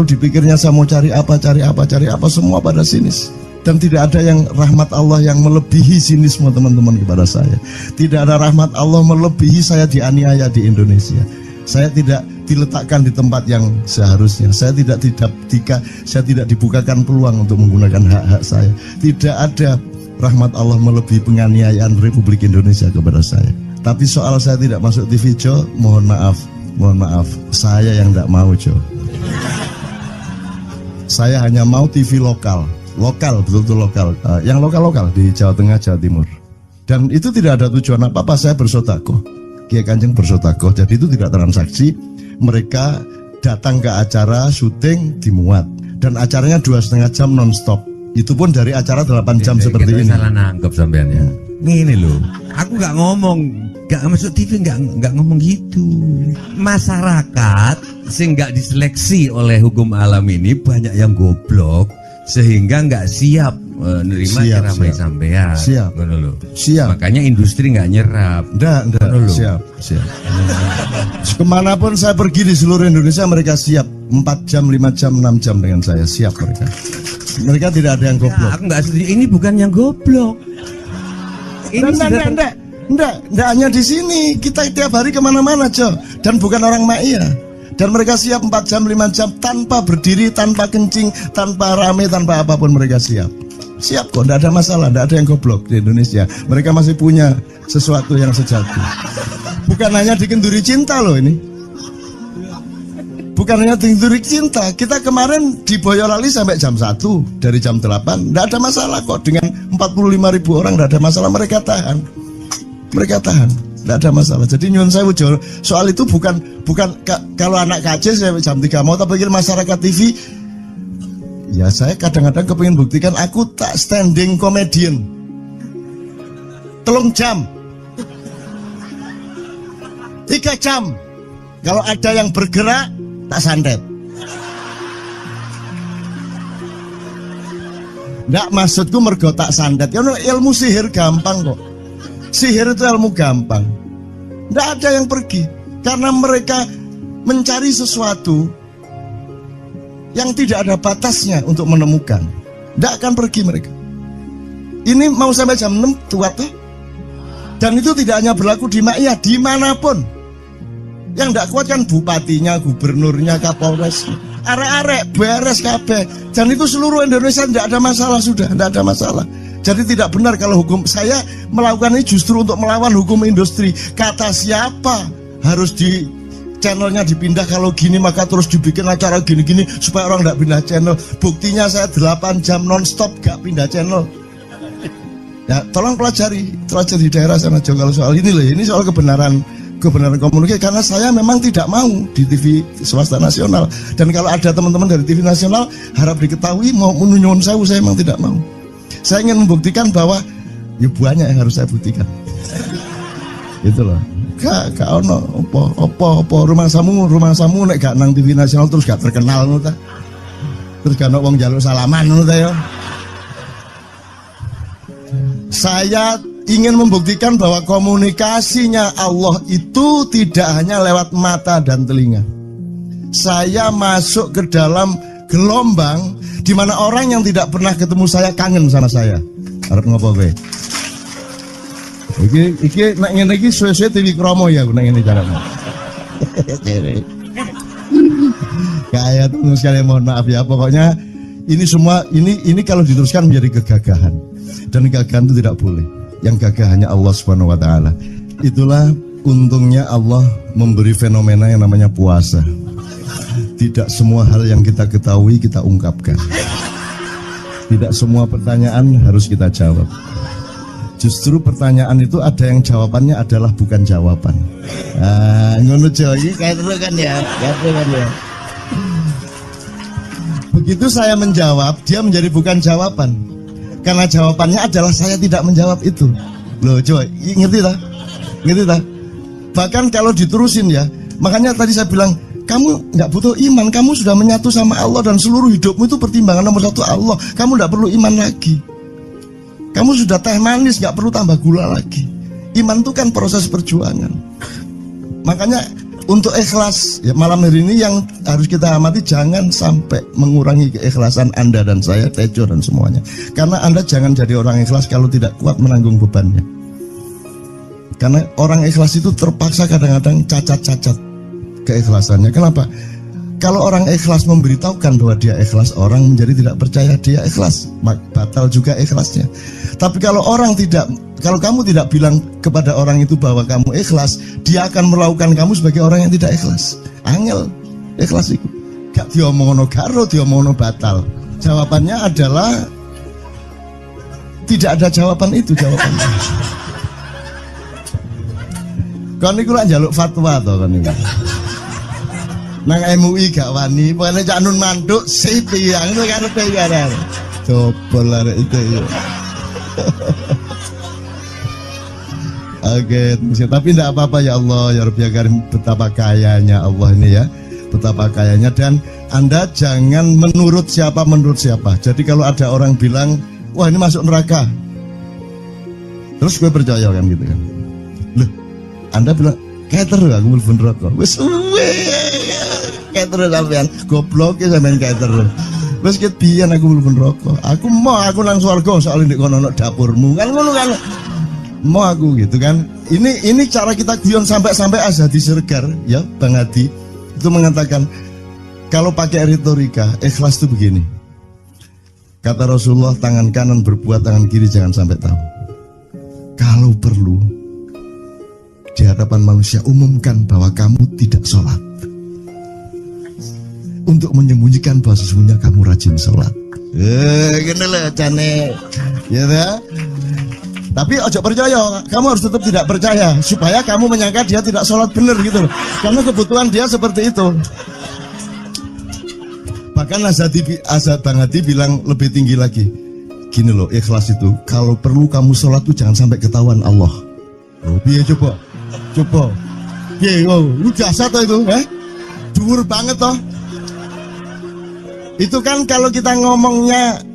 dipikirnya saya mau cari apa semua pada sinis. Dan tidak ada yang rahmat Allah yang melebihi sinisme teman-teman kepada saya. Tidak ada rahmat Allah melebihi saya dianiaya di Indonesia. Saya tidak diletakkan di tempat yang seharusnya. Saya tidak dibukakan peluang untuk menggunakan hak-hak saya. Tidak ada rahmat Allah melebihi penganiayaan Republik Indonesia kepada saya. Tapi soal saya tidak masuk TV Jo, mohon maaf, saya yang tidak mau Jo. Saya hanya mau TV lokal, betul-betul lokal, yang lokal di Jawa Tengah, Jawa Timur. Dan itu tidak ada tujuan apa-apa, saya bersodakoh. Kiai Kanjeng bersodakoh, jadi itu tidak transaksi. Mereka datang ke acara syuting dimuat, dan acaranya 2,5 jam non-stop. Itu pun dari acara 8 jam seperti ini. Salah nangkep sampean ya. Ngene lho, aku nggak ngomong, nggak masuk TV, nggak ngomong gitu. Masyarakat sing nggak diseleksi oleh hukum alam ini banyak yang goblok sehingga nggak siap nerima ceramah sampean. Siap. Ngono lho. Siap. Makanya industri nggak nyerap. Nggak. Ngono lho. Siap. Kemanapun saya pergi di seluruh Indonesia mereka siap 4 jam, 5 jam, 6 jam dengan saya, siap mereka. Mereka tidak ada yang goblok. Aku nggak setuju. Ini bukan yang goblok. Ini Enggak hanya di sini, kita tiap hari kemana-mana, Jo. Dan bukan orang Ma'iyah. Dan mereka siap 4 jam, 5 jam tanpa berdiri, tanpa kencing, tanpa rame, tanpa apapun mereka siap. Siap kok, enggak ada masalah, enggak ada yang goblok di Indonesia. Mereka masih punya sesuatu yang sejati. Bukan hanya dikenduri cinta loh ini. Bukan hanya dikenduri cinta. Kita kemarin di Boyolali sampai jam 1, dari jam 8. Enggak ada masalah kok, dengan 45.000 orang enggak ada masalah, mereka tahan. Tidak ada masalah. Jadi nyuwun sewu soal itu bukan kalau anak KJ saya jam 3 mau tak pikir masyarakat TV. Ya saya kadang-kadang kepingin buktikan aku tak standing comedian. 3 jam 3 jam. Kalau ada yang bergerak tak santet. Nggak, maksudku mergo tak santet. Ya ilmu sihir gampang kok. Sihir itu ilmu gampang. Tidak ada yang pergi karena mereka mencari sesuatu yang tidak ada batasnya untuk menemukan. Tidak akan pergi mereka. Ini mau sampai jam 6 tuat tuh. Dan itu tidak hanya berlaku di Ma'iyah, dimanapun. Yang tidak kuat kan bupatinya, gubernurnya, kapolres, arek-arek beres kabeh. Dan itu seluruh Indonesia tidak ada masalah sudah, tidak ada masalah. Jadi tidak benar kalau hukum saya melakukan ini justru untuk melawan hukum industri. Kata siapa harus di channelnya dipindah, kalau gini maka terus dibikin acara gini-gini supaya orang tidak pindah channel. Buktinya saya 8 jam non-stop gak pindah channel. Ya tolong pelajari di daerah sana Jo, kalau soal ini loh, ini soal kebenaran komunikasi. Karena saya memang tidak mau di TV swasta nasional. Dan kalau ada teman-teman dari TV nasional harap diketahui mau menyunyun saya memang tidak mau. Saya ingin membuktikan bahwa ya banyak yang harus saya buktikan. Itu loh. Gak ono opo rumah samu nek gak nang TV nasional terus gak terkenal ngono ta. Terus gak ono wong njaluk salaman ngono ta ya. Saya ingin membuktikan bahwa komunikasinya Allah itu tidak hanya lewat mata dan telinga. Saya masuk ke dalam gelombang di mana orang yang tidak pernah ketemu saya kangen sama saya. Arep ngopo kowe? Iki nek ngene iki suwe-suwe TV Kromo ya nek ngene carane. Kayak terus sekali mohon maaf ya, pokoknya ini semua ini kalau diteruskan menjadi kegagahan. Dan kegagahan itu tidak boleh. Yang gagah hanya Allah Subhanahu wa taala. Itulah untungnya Allah memberi fenomena yang namanya puasa. Tidak semua hal yang kita ketahui kita ungkapkan. Tidak semua pertanyaan harus kita jawab. Justru pertanyaan itu ada yang jawabannya adalah bukan jawaban. Ngono iki kayak terus kan ya. Begitu saya menjawab, dia menjadi bukan jawaban. Karena jawabannya adalah saya tidak menjawab itu. Loh, coy, ngerti tak? Bahkan kalau diterusin ya, makanya tadi saya bilang, kamu nggak butuh iman, kamu sudah menyatu sama Allah dan seluruh hidupmu itu pertimbangan nomor 1 Allah. Kamu nggak perlu iman lagi. Kamu sudah teh manis, nggak perlu tambah gula lagi. Iman itu kan proses perjuangan. Makanya untuk ikhlas ya, malam hari ini yang harus kita amati, jangan sampai mengurangi keikhlasan Anda dan saya, Tejo dan semuanya. Karena Anda jangan jadi orang ikhlas kalau tidak kuat menanggung bebannya. Karena orang ikhlas itu terpaksa kadang-kadang cacat-cacat keikhlasannya. Kenapa? Kalau orang ikhlas memberitahukan bahwa dia ikhlas, orang menjadi tidak percaya dia ikhlas, batal juga ikhlasnya. Tapi kalau kamu tidak bilang kepada orang itu bahwa kamu ikhlas, dia akan melakukan kamu sebagai orang yang tidak ikhlas. Angel ikhlas itu. Gak diomongono karo, diomongono batal. Jawabannya adalah tidak ada jawaban itu jawabannya. Kon niku lak njaluk fatwa to kon niku. Nang MUI gak wani, pokoknya Cak Nun manduk sip ya, ngono karepe ya. Coba arek itu ya. Oke, tapi tidak apa-apa ya Allah, ya Rabbi ya Karim, betapa kayanya Allah ini ya, betapa kayanya. Dan Anda jangan menurut siapa. Jadi kalau ada orang bilang, wah ini masuk neraka, terus gue percaya kan gitu kan. Loh, Anda bilang, keter aku mlebu neraka. Wis keter sampean, goblok ya sampean keter. Wis ket biyen aku mlebu neraka. Aku nang swarga soal ndek kono dapurmu. Kan ngono kan. Mau aku gitu kan. Ini cara kita guyon sampai Azhadi Siregar ya Bang Hadi itu mengatakan kalau pakai retorika ikhlas itu begini. Kata Rasulullah, tangan kanan berbuat, tangan kiri jangan sampai tahu. Kalau perlu di hadapan manusia umumkan bahwa kamu tidak sholat, untuk menyembunyikan bahwa sesungguhnya kamu rajin sholat. Gini lah cane, ya dah. Tapi ojo percaya, kamu harus tetap tidak percaya supaya kamu menyangka dia tidak sholat benar gitu loh. Karena kebutuhan dia seperti itu. Bahkan Bang Hadi bilang lebih tinggi lagi. Gini loh, ikhlas itu kalau perlu kamu sholat tuh jangan sampai ketahuan Allah. Oh, biar coba. Biar, lu jasa toh itu, dhuwur banget toh. Itu kan kalau kita ngomongnya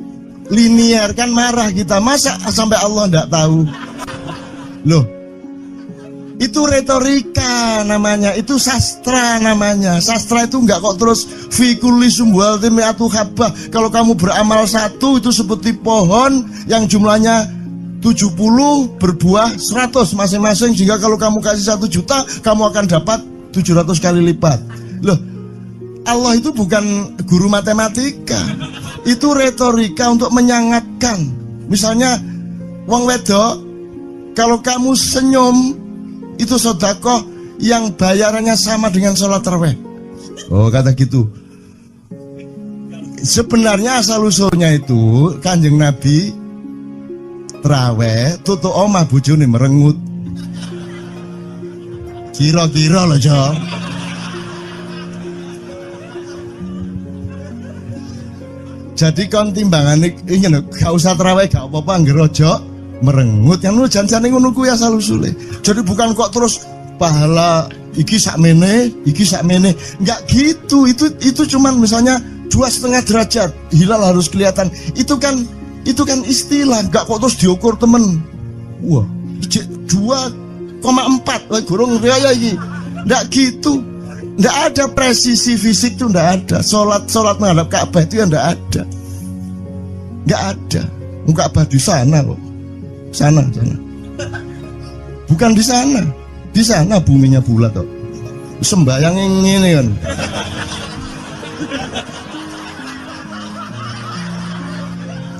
linear kan marah kita, masa sampai Allah enggak tahu. Loh, itu retorika namanya, itu sastra namanya. Sastra itu enggak kok terus fi kulli sumbuhatin mi'atu habbah. Kalau kamu beramal satu itu seperti pohon yang jumlahnya 70 berbuah 100 masing-masing, sehingga kalau kamu kasih 1 juta kamu akan dapat 700 kali lipat. Loh, Allah itu bukan guru matematika. Itu retorika untuk menyangatkan. Misalnya wong wedok, kalau kamu senyum itu sedekah yang bayarannya sama dengan sholat tarawih. Oh, kata gitu. Sebenarnya asal usulnya itu Kanjeng Nabi tarawih tutuk omah bojone merengut. Kira-kira loh, Jo. Jadi kon timbangan ini gak usah terawih gak apa-apa ngerojo merengut yang lu jangan ngono kuwi asal usule. Jadi bukan kok terus pahala iki sakmene enggak gitu. Itu cuman misalnya 2,5 derajat hilal harus kelihatan. Itu kan istilah, enggak kok terus diukur temen. Wah, 2,4 gorong raya iki. Enggak gitu. Nggak ada presisi fisik tuh, nggak ada. Sholat menghadap Ka'bah itu ya nggak ada. Nggak ada. Ka'bah di sana loh. Sana. Bukan di sana. Di sana buminya bulat kok. Sembayang yang ini kan.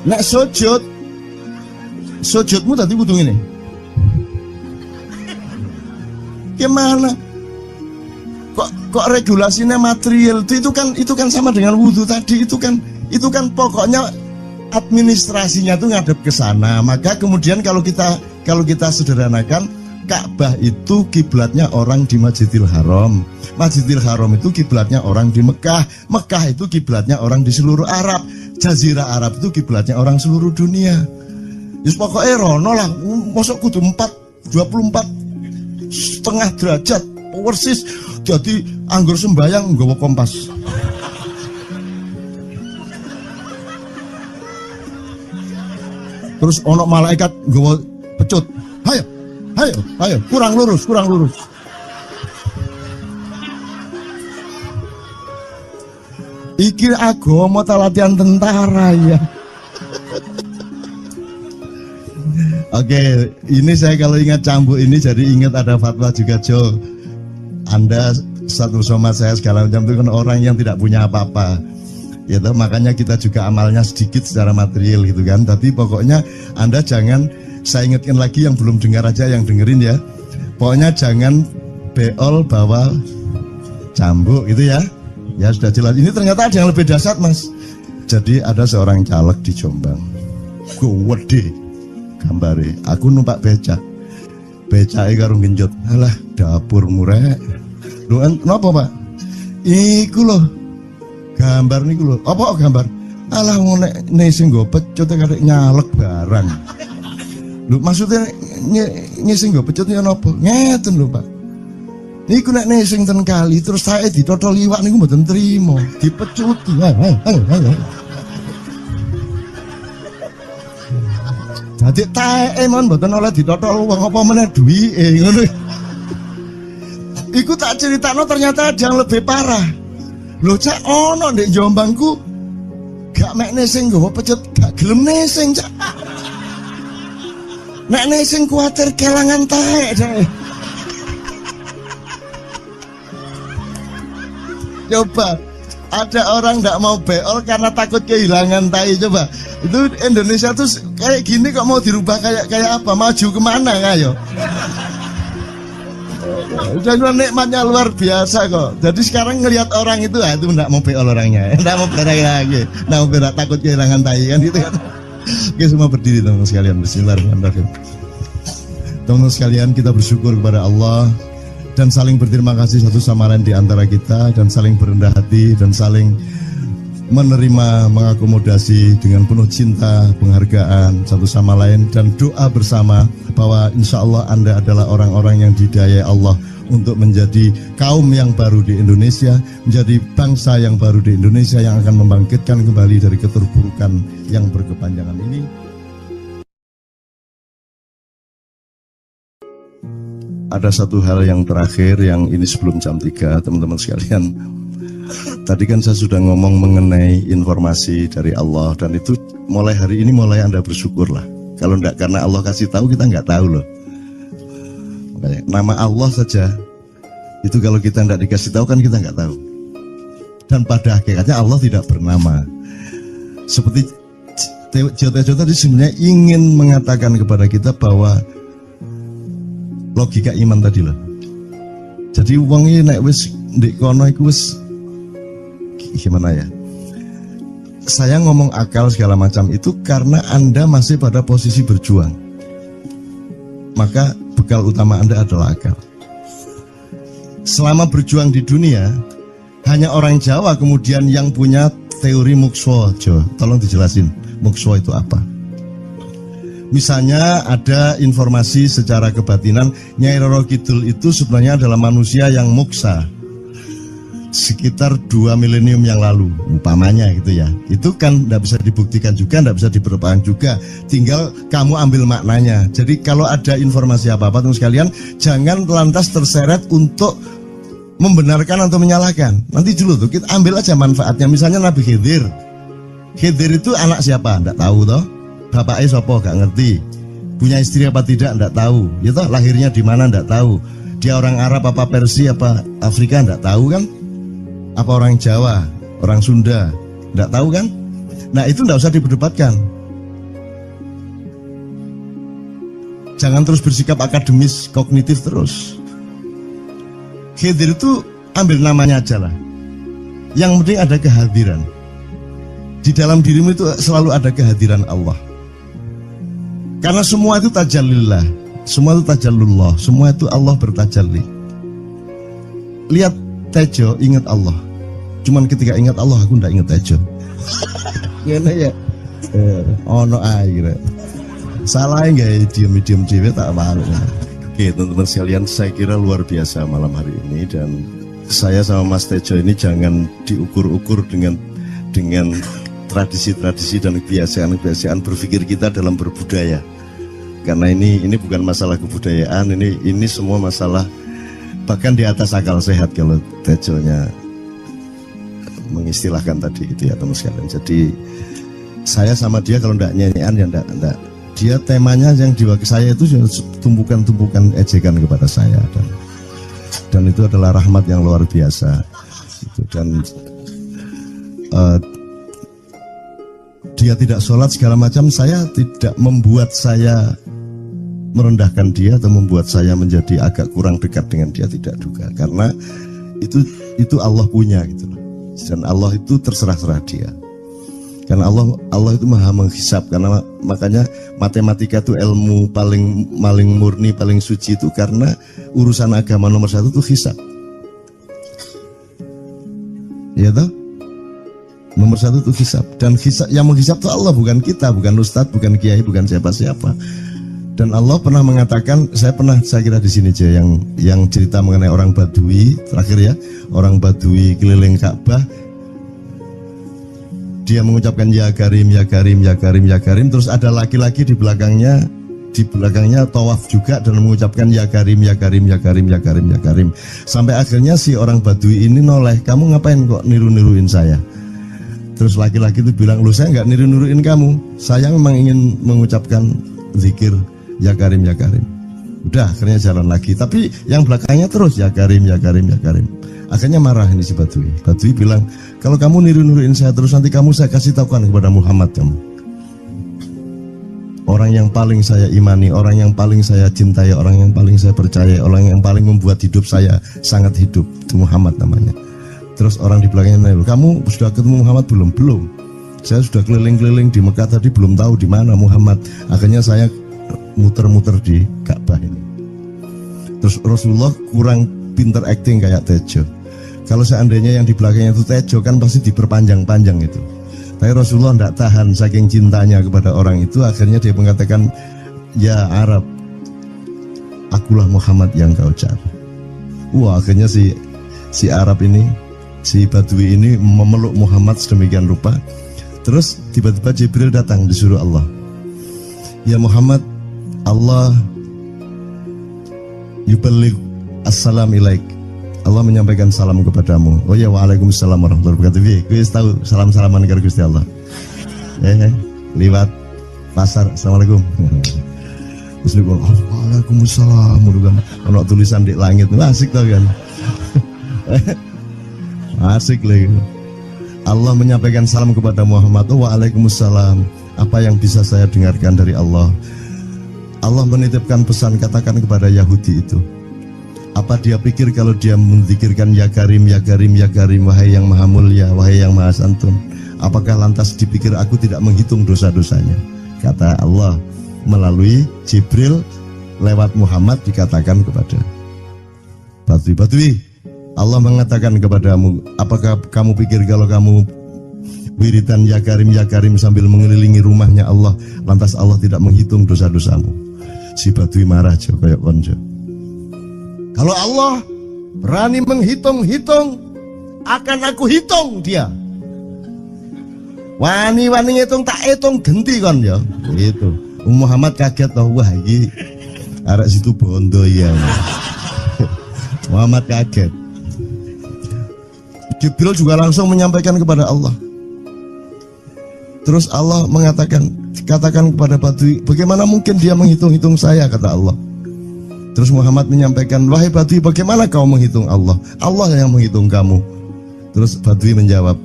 Nek sujudmu tadi kudu ini. Gimana? Kok regulasinya material itu kan sama dengan wudhu tadi. Itu kan pokoknya administrasinya tuh ngadep ke sana. Maka kemudian kalau kita sederhanakan, Ka'bah itu kiblatnya orang di Masjidil Haram. Masjidil Haram itu kiblatnya orang di Mekah. Mekah itu kiblatnya orang di seluruh Arab. Jazirah Arab itu kiblatnya orang seluruh dunia. Yus pokoknya rono lah. Masuk kudu 24,5 derajat persis. Jadi anggur sembayang nggawa kompas. Terus ono malaikat nggawa pecut. Ayo, kurang lurus. Iki agama ta latihan tentara ya. Oke, ini saya kalau ingat cambuk ini jadi ingat ada fatwa juga, Jo. Anda satu sama saya segala macam itu kan orang yang tidak punya apa-apa, gitu. Makanya kita juga amalnya sedikit secara material gitu kan. Tapi pokoknya Anda jangan, saya ingatkan lagi yang belum dengar aja yang dengerin ya. Pokoknya jangan beol bawa cambuk gitu ya. Ya sudah jelas. Ini ternyata ada yang lebih dahsyat, Mas. Jadi ada seorang caleg di Jombang. Gede gambare. Aku numpak becak. Becake karo genjot. Alah, dapur murek. Lho, napa, Pak? Iku lho. Gambar niku lho. Apa gambar? Alah, nek sing nggo pecut karek nyalek barang. Lho maksudnya ngising nggo pecut niku napa? Ngeten lho, Pak. Niku nek nesing ten kali terus saya ditotol iwak niku mboten trimo, dipecuti. Dadi taeke mon mboten oleh ditotol wong apa meneh duwike ngono. Iku tak critakno ternyata ada yang lebih parah. Lho Cak ono ndek Jombangku gak mek nesing nggawa pecut, gak gelem nesing Cak. Nek nesing kuatir kelangan taek Cak. Coba ada orang nggak mau beol karena takut kehilangan tai. Coba itu Indonesia tuh kayak gini kok mau dirubah kayak apa? Maju kemana kayo? Dan nikmatnya luar biasa kok. Jadi sekarang ngelihat orang itu nggak mau beol orangnya, nggak mau berak lagi, nggak mau berak takut kehilangan tai kan gitu kan? Oke semua berdiri teman-teman sekalian. Bismillahirrahmanirrahim. Teman-teman sekalian kita bersyukur kepada Allah. Dan saling berterima kasih satu sama lain di antara kita, dan saling berendah hati, dan saling menerima, mengakomodasi dengan penuh cinta, penghargaan satu sama lain, dan doa bersama bahwa insya Allah Anda adalah orang-orang yang didayai Allah untuk menjadi kaum yang baru di Indonesia, menjadi bangsa yang baru di Indonesia yang akan membangkitkan kembali dari keterpurukan yang berkepanjangan ini. Ada satu hal yang terakhir yang ini sebelum jam 3 teman-teman sekalian. Tadi kan saya sudah ngomong mengenai informasi dari Allah, dan itu mulai hari ini mulai Anda bersyukurlah. Kalau enggak karena Allah kasih tahu kita enggak tahu loh. Makanya, nama Allah saja itu kalau kita enggak dikasih tahu kan kita enggak tahu. Dan pada hakikatnya Allah tidak bernama. Seperti Tejo tadi sebenarnya ingin mengatakan kepada kita bahwa logika iman tadi loh. Jadi wong iki nek wis ndek kono iku wis gimana ya? Saya ngomong akal segala macam itu karena Anda masih pada posisi berjuang. Maka bekal utama Anda adalah akal. Selama berjuang di dunia, hanya orang Jawa kemudian yang punya teori mukswa. Jawa, tolong dijelasin mukswa itu apa? Misalnya ada informasi secara kebatinan Nyai Roro Kidul itu sebenarnya adalah manusia yang muksa sekitar 2 milenium yang lalu umpamanya gitu ya. Itu kan tidak bisa dibuktikan juga, tidak bisa diperpanjang juga, tinggal kamu ambil maknanya. Jadi kalau ada informasi apa-apa teman sekalian, jangan lantas terseret untuk membenarkan atau menyalahkan. Nanti dulu tuh kita ambil aja manfaatnya. Misalnya Nabi Khidir itu anak siapa? Tidak tahu toh. Bapaknya sopo gak ngerti, punya istri apa tidak enggak tahu, ya toh, lahirnya di mana enggak tahu, dia orang Arab apa Persia apa Afrika enggak tahu kan, apa orang Jawa, orang Sunda enggak tahu kan. Nah itu enggak usah diperdebatkan. Jangan terus bersikap akademis kognitif terus. Khidir itu ambil namanya aja lah, yang penting ada kehadiran. Di dalam dirimu itu selalu ada kehadiran Allah. Karena semua itu tajallillah, semua itu tajallullah, semua itu Allah bertajalli. Lihat Tejo, ingat Allah. Cuman ketika ingat Allah, aku ndak ingat Tejo. Gini ya, ono air. Salah nggak diem cewek tak malu. Oke teman-teman sekalian, saya kira luar biasa malam hari ini, dan saya sama Mas Tejo ini jangan diukur-ukur dengan tradisi-tradisi dan kebiasaan-kebiasaan berpikir kita dalam berbudaya. Karena ini bukan masalah kebudayaan, ini semua masalah bahkan di atas akal sehat kalau Tejonya mengistilahkan tadi itu ya teman sekalian. Jadi saya sama dia kalau enggak nyanyian ya enggak. Dia temanya yang diwakili saya itu tumpukan-tumpukan ejekan kepada saya, dan itu adalah rahmat yang luar biasa. Dan dia tidak sholat segala macam, saya tidak membuat saya merendahkan dia atau membuat saya menjadi agak kurang dekat dengan dia, tidak juga, karena itu Allah punya gitu loh. Dan Allah itu terserah-serah dia, karena Allah itu maha menghisap. Karena makanya matematika itu ilmu paling murni, paling suci itu karena urusan agama nomor 1 itu hisap, ya toh. Nomor 1 itu hisap, dan hisap, yang menghisap itu Allah, bukan kita, bukan ustadz, bukan kiai, bukan siapa-siapa. Dan Allah pernah mengatakan, saya kira di sini aja yang cerita mengenai orang Badui terakhir ya, orang Badui keliling Ka'bah, dia mengucapkan ya Karim, ya Karim, ya Karim, ya Karim, terus ada laki-laki di belakangnya tawaf juga dan mengucapkan ya Karim, ya Karim, ya Karim, ya Karim, ya Karim, sampai akhirnya si orang Badui ini noleh, kamu ngapain kok niru-niruin saya? Terus laki-laki itu bilang, loh saya nggak niru-niruin kamu, saya memang ingin mengucapkan zikir ya Karim, ya Karim. Udah akhirnya jalan lagi, tapi yang belakangnya terus ya Karim, ya Karim, ya Karim. Akhirnya marah ini si Badui. Badui bilang, kalau kamu niru-niruin saya terus, nanti saya kasih tahukan kepada Muhammad kamu. Orang yang paling saya imani, orang yang paling saya cintai, orang yang paling saya percaya, orang yang paling membuat hidup saya sangat hidup, itu Muhammad namanya. Terus orang di belakangnya nanya, kamu sudah ketemu Muhammad belum? Belum. Saya sudah keliling-keliling di Mekah tadi, belum tahu di mana Muhammad. Akhirnya saya muter-muter di Ka'bah ini. Terus Rasulullah kurang pinter acting kayak Tejo. Kalau seandainya yang di belakangnya itu Tejo kan pasti diperpanjang-panjang itu. Tapi Rasulullah tidak tahan saking cintanya kepada orang itu, akhirnya dia mengatakan, ya Arab, akulah Muhammad yang kau cari. Wah, akhirnya si Arab ini, si Badui ini memeluk Muhammad sedemikian rupa. Terus tiba-tiba Jibril datang disuruh Allah, ya Muhammad, Allah yuballigh assalam ilaik, Allah menyampaikan salam kepadamu. Oh ya, waalaikumsalam warahmatullahi wabarakatuh. Gue tahu salam-salaman karo Gusti Allah. Lewat pasar, assalamualaikum. Terus dia bilang, waalaikumsalam. Kalau tulisan di langit, asik tau kan? Asik lagi. Allah menyampaikan salam kepada Muhammad. Oh, waalaikumsalam. Apa yang bisa saya dengarkan dari Allah? Allah menitipkan pesan, katakan kepada Yahudi itu, apa dia pikir kalau dia menzikirkan ya Karim, ya Karim, ya Karim, wahai yang maha mulia, wahai yang maha santun, apakah lantas dipikir aku tidak menghitung dosa-dosanya? Kata Allah melalui Jibril lewat Muhammad dikatakan kepada Badui, Allah mengatakan kepadamu, apakah kamu pikir kalau kamu wiridan ya Karim sambil mengelilingi rumahnya Allah, lantas Allah tidak menghitung dosa-dosamu? Si Badui marah jo kayak konjo. Kalau Allah berani menghitung-hitung, akan aku hitung dia. Wani-wani ngitung tak hitung genti kon ya. Gitu. Muhammad kaget toh, wah iki arek situ bondo ya. Muhammad kaget. Jibril juga langsung menyampaikan kepada Allah. Terus Allah mengatakan, katakan kepada Badui, bagaimana mungkin dia menghitung-hitung saya, kata Allah. Terus Muhammad menyampaikan, wahai Badui, bagaimana kau menghitung Allah? Allah yang menghitung kamu. Terus Badui menjawab,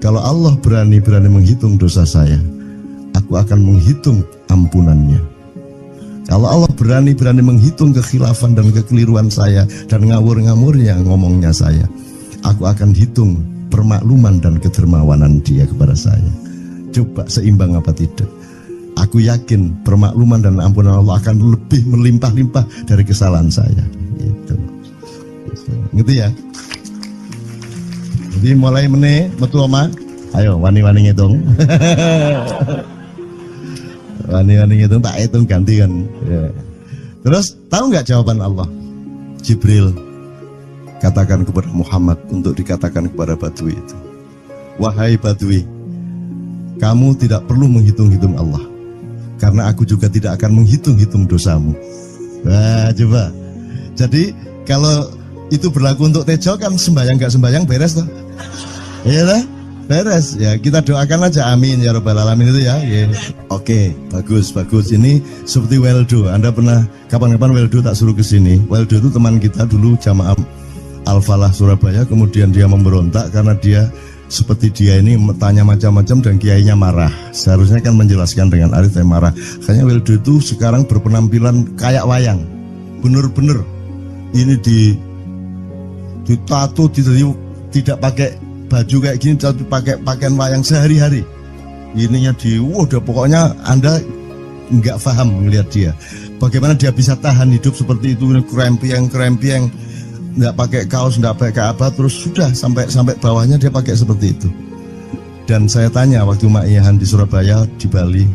kalau Allah berani menghitung dosa saya, aku akan menghitung ampunannya. Kalau Allah berani menghitung kekhilafan dan kekeliruan saya dan ngawur-ngawurnya ngomongnya saya, aku akan hitung permakluman dan kedermawanan dia kepada saya. Coba seimbang apa tidak? Aku yakin permakluman dan ampunan Allah akan lebih melimpah-limpah dari kesalahan saya. Gitu. Gitu ya. Jadi mulai metu oma, ayo wani-wani ngitung. Wani-wani ngitung tak hitung ganti kan. Ya. Terus tahu nggak jawaban Allah? Jibril katakan kepada Muhammad untuk dikatakan kepada Badui itu, wahai Badui, kamu tidak perlu menghitung-hitung Allah, karena aku juga tidak akan menghitung-hitung dosamu. Wah, coba. Jadi kalau itu berlaku untuk Tejo kan sembahyang gak sembahyang beres toh? Iya lah, beres. Ya kita doakan aja, amin ya robbal alamin itu ya. Yeah. Oke, bagus. Ini seperti Weldo. Anda pernah kapan-kapan Weldo tak suruh ke sini? Weldo itu teman kita dulu jamaah Al-Falah Surabaya, kemudian dia memberontak karena dia seperti dia ini tanya macam-macam dan kiainya marah. Seharusnya kan menjelaskan dengan arif, tapi marah. Kayaknya Weldo itu sekarang berpenampilan kayak wayang. Bener-bener ini ditato, tidak pakai baju kayak gini, tapi pakai pakaian wayang sehari-hari. Ininya udah pokoknya Anda nggak paham melihat dia. Bagaimana dia bisa tahan hidup seperti itu, krempieng, nggak pakai kaos, nggak pakai apa, terus sudah sampai bawahnya dia pakai seperti itu. Dan saya tanya waktu Mak Iyahan di Surabaya, di Bali,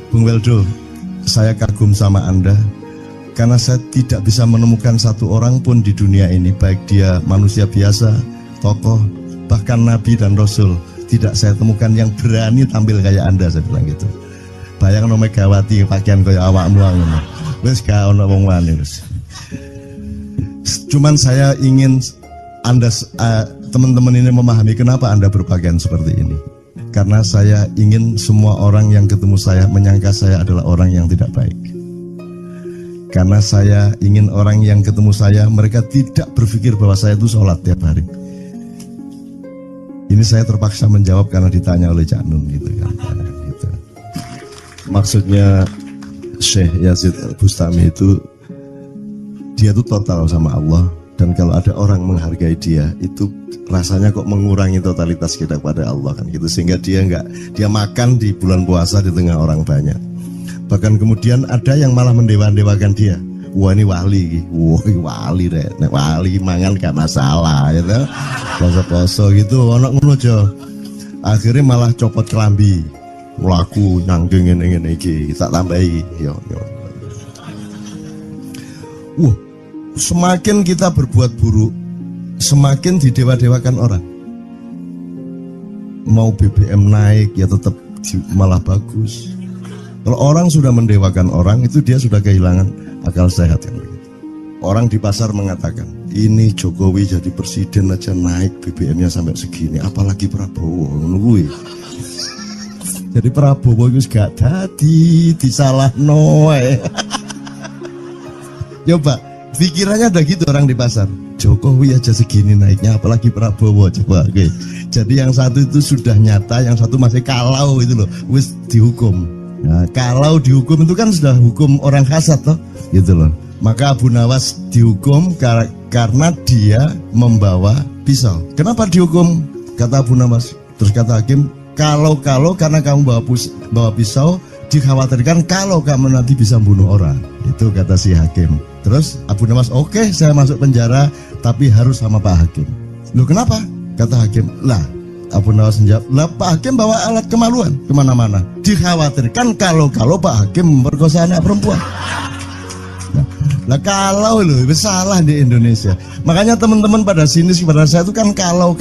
Bung Weldo, saya kagum sama Anda karena saya tidak bisa menemukan satu orang pun di dunia ini, baik dia manusia biasa, tokoh, bahkan nabi dan rasul, tidak saya temukan yang berani tampil kayak Anda. Saya bilang gitu. Bayang no Megawati pakaian kayak awakmu ngono. Wis gak ono wong wani wis. Cuman saya ingin Anda teman-teman ini memahami kenapa Anda berpakaian seperti ini. Karena saya ingin semua orang yang ketemu saya menyangka saya adalah orang yang tidak baik. Karena saya ingin orang yang ketemu saya, mereka tidak berpikir bahwa saya itu sholat tiap hari. Ini saya terpaksa menjawab karena ditanya oleh Cak Nun gitu kan. Gitu. Maksudnya Syekh Yazid Bustami itu, dia itu total sama Allah. Dan kalau ada orang menghargai dia, itu rasanya kok mengurangi totalitas kita kepada Allah kan gitu. Sehingga dia makan di bulan puasa di tengah orang banyak. Bahkan kemudian ada yang malah mendewa-dewakan dia. Wah ini wali, wah ini wali deh. Nek wali mangan gak masalah, ya gitu. Poso-poso gitu, ono ngono aja. Akhirnya malah copot kelambi, melaku nanggung ngene iki, tak tambahi. Yo. Semakin kita berbuat buruk, semakin didewa-dewakan orang. Mau BBM naik ya tetap malah bagus. Kalau orang sudah mendewakan orang, itu dia sudah kehilangan akal sehat kan. Orang di pasar mengatakan, ini Jokowi jadi presiden aja naik BBM-nya sampai segini, apalagi Prabowo nungguin. Jadi Prabowo itu gak dadi disalah noe. Coba pikirannya ada gitu orang di pasar. Jokowi aja segini naiknya, apalagi Prabowo. Coba, oke. Jadi yang satu itu sudah nyata, yang satu masih kalau itu loh, wis dihukum. Nah, kalau dihukum itu kan sudah hukum orang hasad toh, gitu loh. Maka Abu Nawas dihukum karena dia membawa pisau. Kenapa dihukum? Kata Abu Nawas. Terus kata hakim, kalau karena kamu bawa pisau, dikhawatirkan kalau kamu nanti bisa bunuh orang. Itu kata si hakim. Terus Abu Nawas, oke, saya masuk penjara, tapi harus sama Pak Hakim. Loh kenapa? Kata hakim, lah Abu Nawas menjawab, lah Pak Hakim bawa alat kemaluan kemana-mana. Dikhawatirkan kalau Pak Hakim memperkosa anak perempuan. Nah kalau loh, salah di Indonesia. Makanya teman-teman pada sinis pada saya itu kan kalau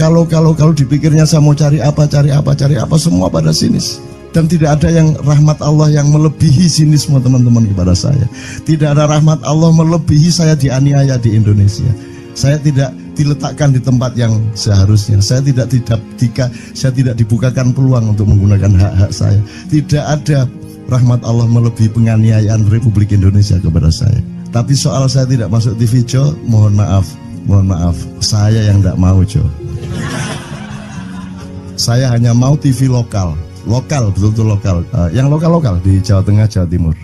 dipikirnya saya mau cari apa, semua pada sinis. Dan tidak ada yang rahmat Allah yang melebihi sinisme teman-teman kepada saya. Tidak ada rahmat Allah melebihi saya dianiaya di Indonesia. Saya tidak diletakkan di tempat yang seharusnya. Saya tidak dibukakan peluang untuk menggunakan hak-hak saya. Tidak ada rahmat Allah melebihi penganiayaan Republik Indonesia kepada saya. Tapi soal saya tidak masuk TV, Jo, mohon maaf, saya yang tidak mau, Jo. Saya hanya mau TV lokal, betul-betul lokal, yang lokal di Jawa Tengah, Jawa Timur.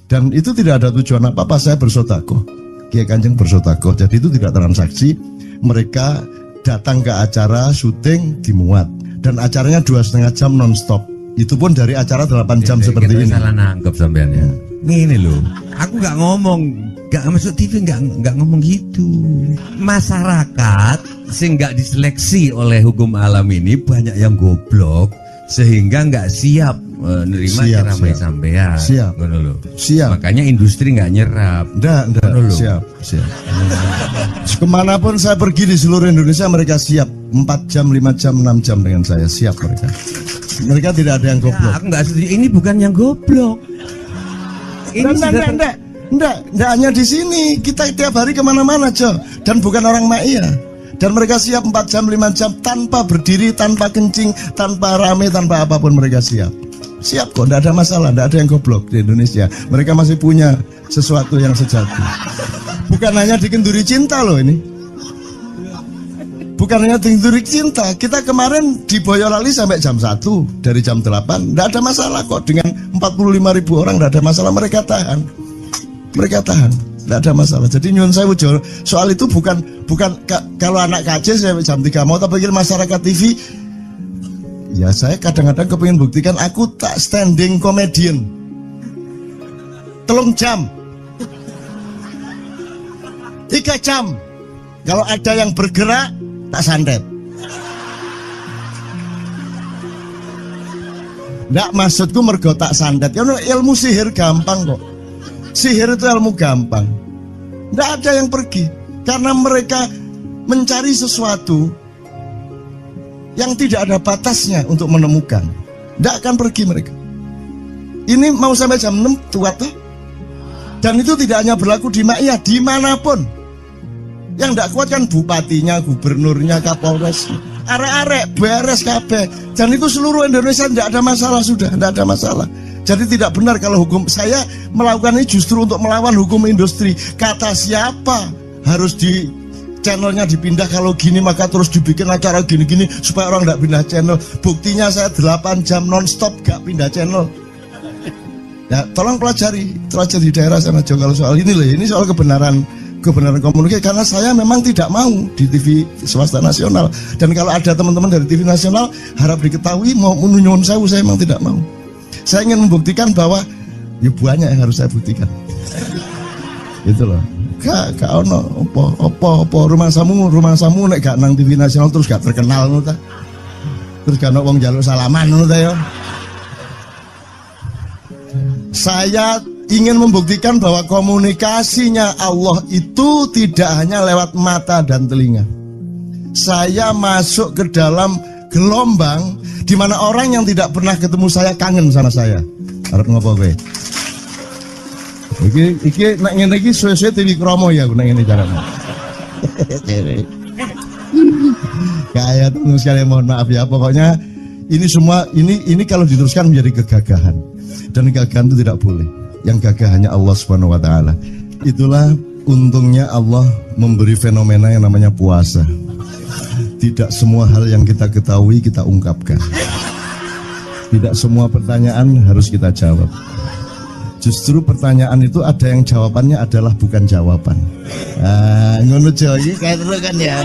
Dan itu tidak ada tujuan apa-apa, saya bersodakoh. Kiai Kanjeng bersodakoh, jadi itu tidak transaksi. Mereka datang ke acara syuting dimuat, dan acaranya 2,5 jam non-stop. Itu pun dari acara 8 jam seperti ini. Salah nangkep sampean ya. Ini loh, aku nggak ngomong, nggak masuk TV, nggak ngomong gitu. Masyarakat sing nggak diseleksi oleh hukum alam ini banyak yang goblok sehingga nggak siap menerima ceramah sampean. Siap. Makanya industri nggak nyerap. Siap. Kemanapun saya pergi di seluruh Indonesia mereka siap 4 jam, 5 jam, 6 jam dengan saya, siap mereka. Mereka tidak ada yang goblok. Aku nggak setuju. Ini bukan yang goblok. Enggak hanya di sini. Kita tiap hari kemana-mana, Jo. Dan bukan orang Ma'iyah. Dan mereka siap 4 jam, 5 jam tanpa berdiri, tanpa kencing, tanpa rame, tanpa apapun mereka siap. Siap kok, tidak ada masalah, tidak ada yang goblok di Indonesia. Mereka masih punya sesuatu yang sejati. Bukan hanya di Kenduri Cinta loh ini. Bukan hanya di Kenduri Cinta. Kita kemarin di Boyolali sampai jam 1, dari jam 8. Tidak ada masalah kok, dengan 45.000 orang tidak ada masalah, mereka tahan. Tidak ada masalah. Jadi nyuwun sewu soal itu bukan kalau anak KC saya jam 3 mau tapi masyarakat TV. Ya saya kadang-kadang kepingin buktikan aku tak standing comedian 3 jam 3 jam. Kalau ada yang bergerak tak santet. Nggak, maksudku mergo tak santet. Ya ilmu sihir gampang kok. Sihir itu ilmu gampang. Tidak ada yang pergi karena mereka mencari sesuatu yang tidak ada batasnya untuk menemukan. Tidak akan pergi mereka. Ini mau sampai jam 6 tuat toh. Dan itu tidak hanya berlaku di Maiyah, dimanapun. Yang tidak kuat kan bupatinya, gubernurnya, kapolres, arek-arek beres kabeh. Dan itu seluruh Indonesia tidak ada masalah, sudah tidak ada masalah. Jadi tidak benar kalau hukum, saya melakukan ini justru untuk melawan hukum industri. Kata siapa harus di channelnya dipindah, kalau gini maka terus dibikin acara gini-gini supaya orang tidak pindah channel. Buktinya saya 8 jam non-stop gak pindah channel. Ya, tolong pelajari di daerah sana Jo kalau soal ini loh, ini soal kebenaran komunikasi, karena saya memang tidak mau di TV swasta nasional. Dan kalau ada teman-teman dari TV nasional harap diketahui mau menyunyun saya memang tidak mau. Saya ingin membuktikan bahwa ya banyak yang harus saya buktikan. Itu loh. Gak ono apa rumah samu nek gak nang TV nasional terus gak terkenal ngono ta. Terus gak ono wong njaluk salaman ngono ta ya. Saya ingin membuktikan bahwa komunikasinya Allah itu tidak hanya lewat mata dan telinga. Saya masuk ke dalam gelombang di mana orang yang tidak pernah ketemu saya kangen sama saya. Arep ngopo kowe? Iki nek ngene iki suwe-suwe TV kromo ya nek ngene carane. Kayak terus sekali mohon maaf ya, pokoknya ini semua ini kalau diteruskan menjadi kegagahan. Dan kegagahan itu tidak boleh. Yang gagah hanya Allah Subhanahu wa taala. Itulah untungnya Allah memberi fenomena yang namanya puasa. Tidak semua hal yang kita ketahui kita ungkapkan. Tidak semua pertanyaan harus kita jawab. Justru pertanyaan itu ada yang jawabannya adalah bukan jawaban. Ngono iki kayak terus kan ya.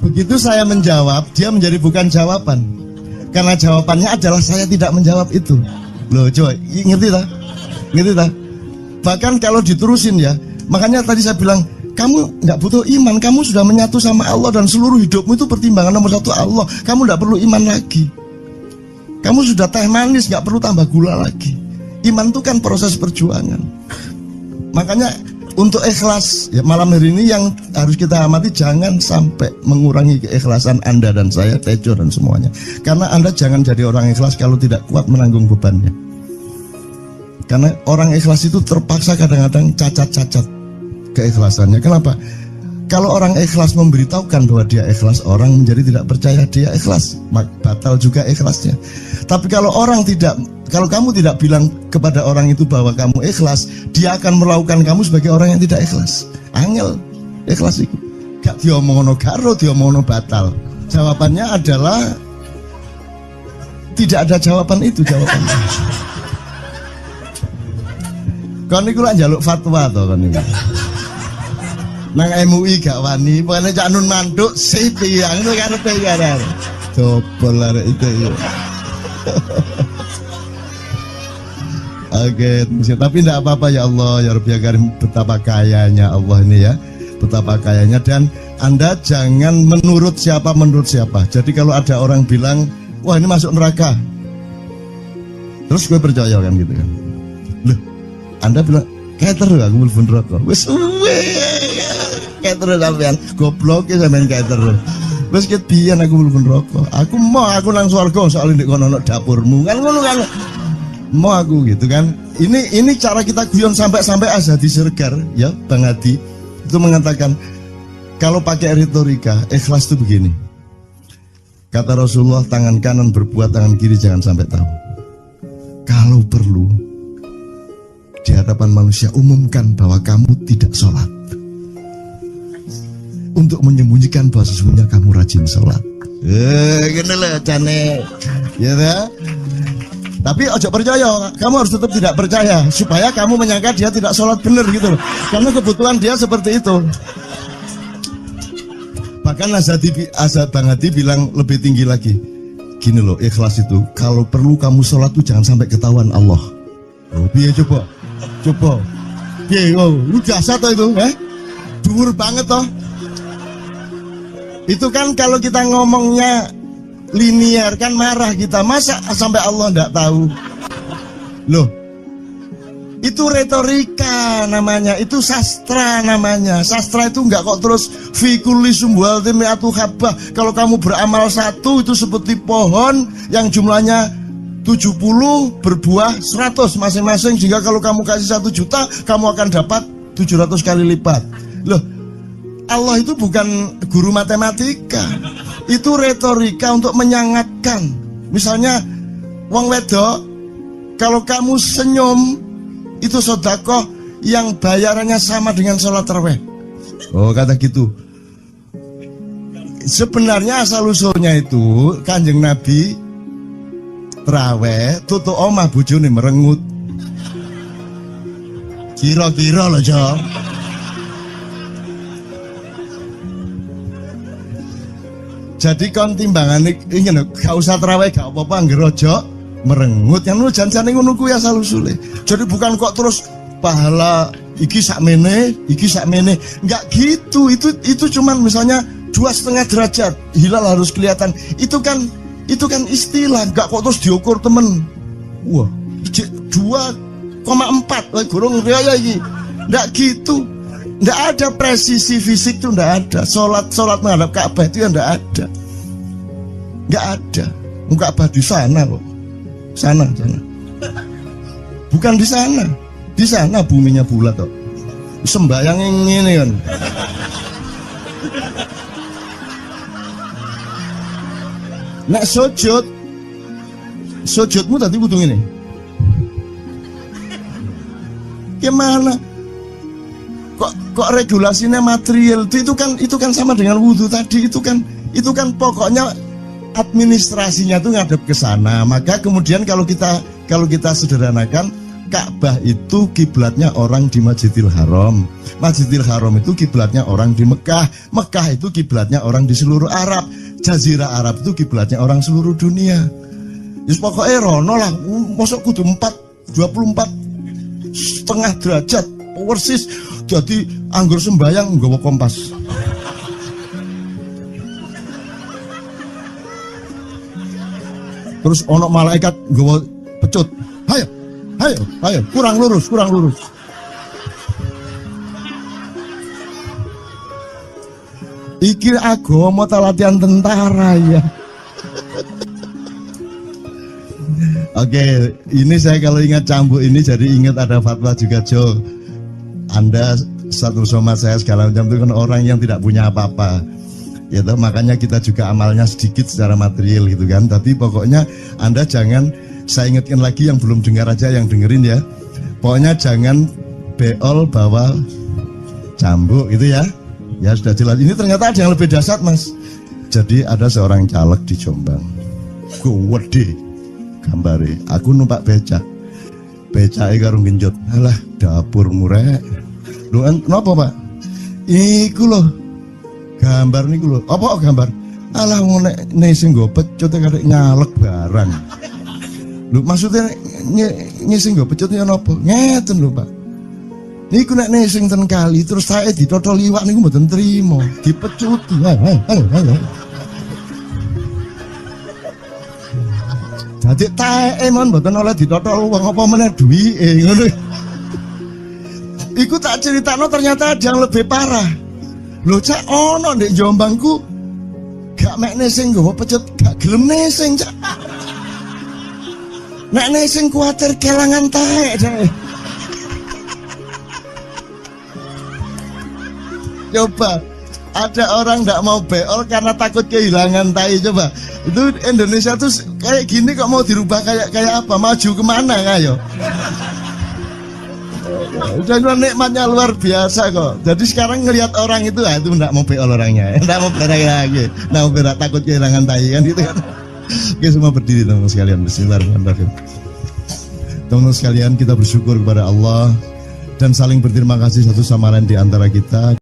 Begitu saya menjawab, dia menjadi bukan jawaban. Karena jawabannya adalah saya tidak menjawab itu. Loh coy, ngerti tak? Ngerti tak? Bahkan kalau diterusin ya, makanya tadi saya bilang, kamu nggak butuh iman, kamu sudah menyatu sama Allah dan seluruh hidupmu itu pertimbangan nomor 1 Allah. Kamu nggak perlu iman lagi. Kamu sudah teh manis, nggak perlu tambah gula lagi. Iman itu kan proses perjuangan. Makanya untuk ikhlas ya, malam hari ini yang harus kita amati, jangan sampai mengurangi keikhlasan Anda dan saya, Tejo dan semuanya. Karena Anda jangan jadi orang ikhlas kalau tidak kuat menanggung bebannya. Karena orang ikhlas itu terpaksa kadang-kadang cacat-cacat keikhlasannya. Kenapa? Kalau orang ikhlas memberitahukan bahwa dia ikhlas, orang menjadi tidak percaya dia ikhlas, batal juga ikhlasnya. Tapi kalau kamu tidak bilang kepada orang itu bahwa kamu ikhlas, dia akan melakukan kamu sebagai orang yang tidak ikhlas. Angel ikhlas itu. Gak diomongno karo, diomongno batal. Jawabannya adalah tidak ada jawaban itu jawabannya. Kon niku lak njaluk fatwa to kon niku. Nang MUI gak wani, pokoknya Cak Nun manduk sip ya, itu karepe ya. Coba arek itu ya. Oke, tapi tidak apa-apa ya Allah, ya Rabbi ya Karim, betapa kayanya Allah ini ya, betapa kayanya. Dan Anda jangan menurut siapa. Jadi kalau ada orang bilang, wah ini masuk neraka, terus gue percaya kan gitu kan. Loh, Anda bilang, kayak terus aku telepon rokok. Wes kayak terus sampean goblok ya sampean kayak terus. Wes ket pian aku telepon rokok. Aku nang swarga soalnya ndek kono dapurmu. Kan ngono kan. Mau aku gitu kan. Ini cara kita guyon sampai Azhadi Sergar ya, Bang Hadi itu mengatakan kalau pakai retorika ikhlas itu begini. Kata Rasulullah, tangan kanan berbuat, tangan kiri jangan sampai tahu. Kalau perlu di hadapan manusia umumkan bahwa kamu tidak sholat, untuk menyembunyikan bahwa sesungguhnya kamu rajin sholat. Gini lah cane, ya dah. Tapi ojo percaya, kamu harus tetap tidak percaya supaya kamu menyangka dia tidak sholat benar gitu loh. Karena kebutuhan dia seperti itu. Bahkan Bang Hadi bilang lebih tinggi lagi. Gini loh, ikhlas itu kalau perlu kamu sholat tuh jangan sampai ketahuan Allah. Oh, biar coba. Ini jasa toh itu, dhuwur banget toh. Itu kan kalau kita ngomongnya linear kan marah kita, masa sampai Allah enggak tahu. Loh, Itu retorika namanya, itu sastra namanya. Sastra itu enggak kok terus fi kulli sumbuhatin mi'atu habbah. Kalau kamu beramal satu itu seperti pohon yang jumlahnya 70 berbuah 100 masing-masing, sehingga kalau kamu kasih 1 juta kamu akan dapat 700 kali lipat. Loh, Allah itu bukan guru matematika. Itu retorika untuk menyangatkan. Misalnya wong wedok, kalau kamu senyum itu sedekah yang bayarannya sama dengan sholat tarawih. Oh, kata gitu. Sebenarnya asal usulnya itu Kanjeng Nabi tarawih tutuk omah bojone merengut. Kira-kira loh, Jo. Jadi kon timbangan ingin gak usah tarawih gak apa-apa ngerojo merengut yang lu jangan ngono kuwi asal usule. Jadi bukan kok terus pahala iki sakmene, enggak gitu. Itu cuman misalnya 2,5 derajat hilal harus kelihatan. Itu kan istilah, enggak kok terus diukur temen. Wah, 2,4 gurung raya iki. Enggak gitu. Enggak ada presisi fisik tuh, enggak ada. Salat menghadap Ka'bah itu ya enggak ada. Enggak ada. Ka'bah di sana kok. Sana. Bukan di sana. Di sana buminya bulat kok. Sembayang yang ini kan. Nek sujudmu tadi kudu ngene. Gimana? Kok regulasinya material itu kan sama dengan wudhu tadi, itu kan pokoknya administrasinya tuh ngadep ke sana. Maka kemudian kalau kita sederhanakan, Ka'bah itu kiblatnya orang di Masjidil Haram. Masjidil Haram itu kiblatnya orang di Mekah. Mekah itu kiblatnya orang di seluruh Arab. Jazirah Arab itu kiblatnya orang seluruh dunia. Yus pokoknya rono lah, masuk kudu 24,5 derajat persis. Jadi anggur sembayang nggawa kompas. Terus ono malaikat nggawa pecut. Ayo, kurang lurus. Iki agama ta latihan tentara ya. Oke, ini saya kalau ingat cambuk ini jadi ingat ada fatwa juga, Jo. Anda satu somat saya segala macam itu kan orang yang tidak punya apa-apa. Ya toh, makanya kita juga amalnya sedikit secara material gitu kan. Tapi pokoknya Anda jangan, saya ingatkan lagi yang belum dengar aja, yang dengerin ya. Pokoknya jangan beol bawa cambuk gitu ya. Ya sudah jelas. Ini ternyata ada yang lebih dahsyat, Mas. Jadi ada seorang caleg di Jombang. Gede gambare. Aku numpak becak. Becake karo genjot. Alah, dapur murek. Lho napa, Pak? Iku lho. Gambar niku lho. Apa gambar? Alah wong nek sing nggo pecut karek nyalek barang. Lho maksudnya sing nggo pecut ya napa? Ngeten lho, Pak. Niku nek sing ten kali terus saya ditotol liwak niku mboten trimo, dipecuti. Halo. Dadi taeke mon mboten oleh ditotol wong apa meneh duwike ngono. Iku tak critakno ternyata ada yang lebih parah. Lho cak ono ndek Jombangku gak mek sing nggawa pecut gak gelem nesing cak. Nek nesing kuwatir kelangan taek cak. Coba ada orang nggak mau beol karena takut kehilangan tai. Coba itu Indonesia tuh kayak gini kok mau dirubah kayak apa? Maju kemana kayo? Udah nikmatnya luar biasa kok. Jadi sekarang ngelihat orang itu itu nggak mau beol orangnya, nggak mau berak lagi, nggak mau berak, takut kehilangan tai kan gitu kan? Oke, semua berdiri teman-teman sekalian. Bismillahirrahmanirrahim. Teman-teman sekalian, kita bersyukur kepada Allah dan saling berterima kasih satu sama lain di antara kita.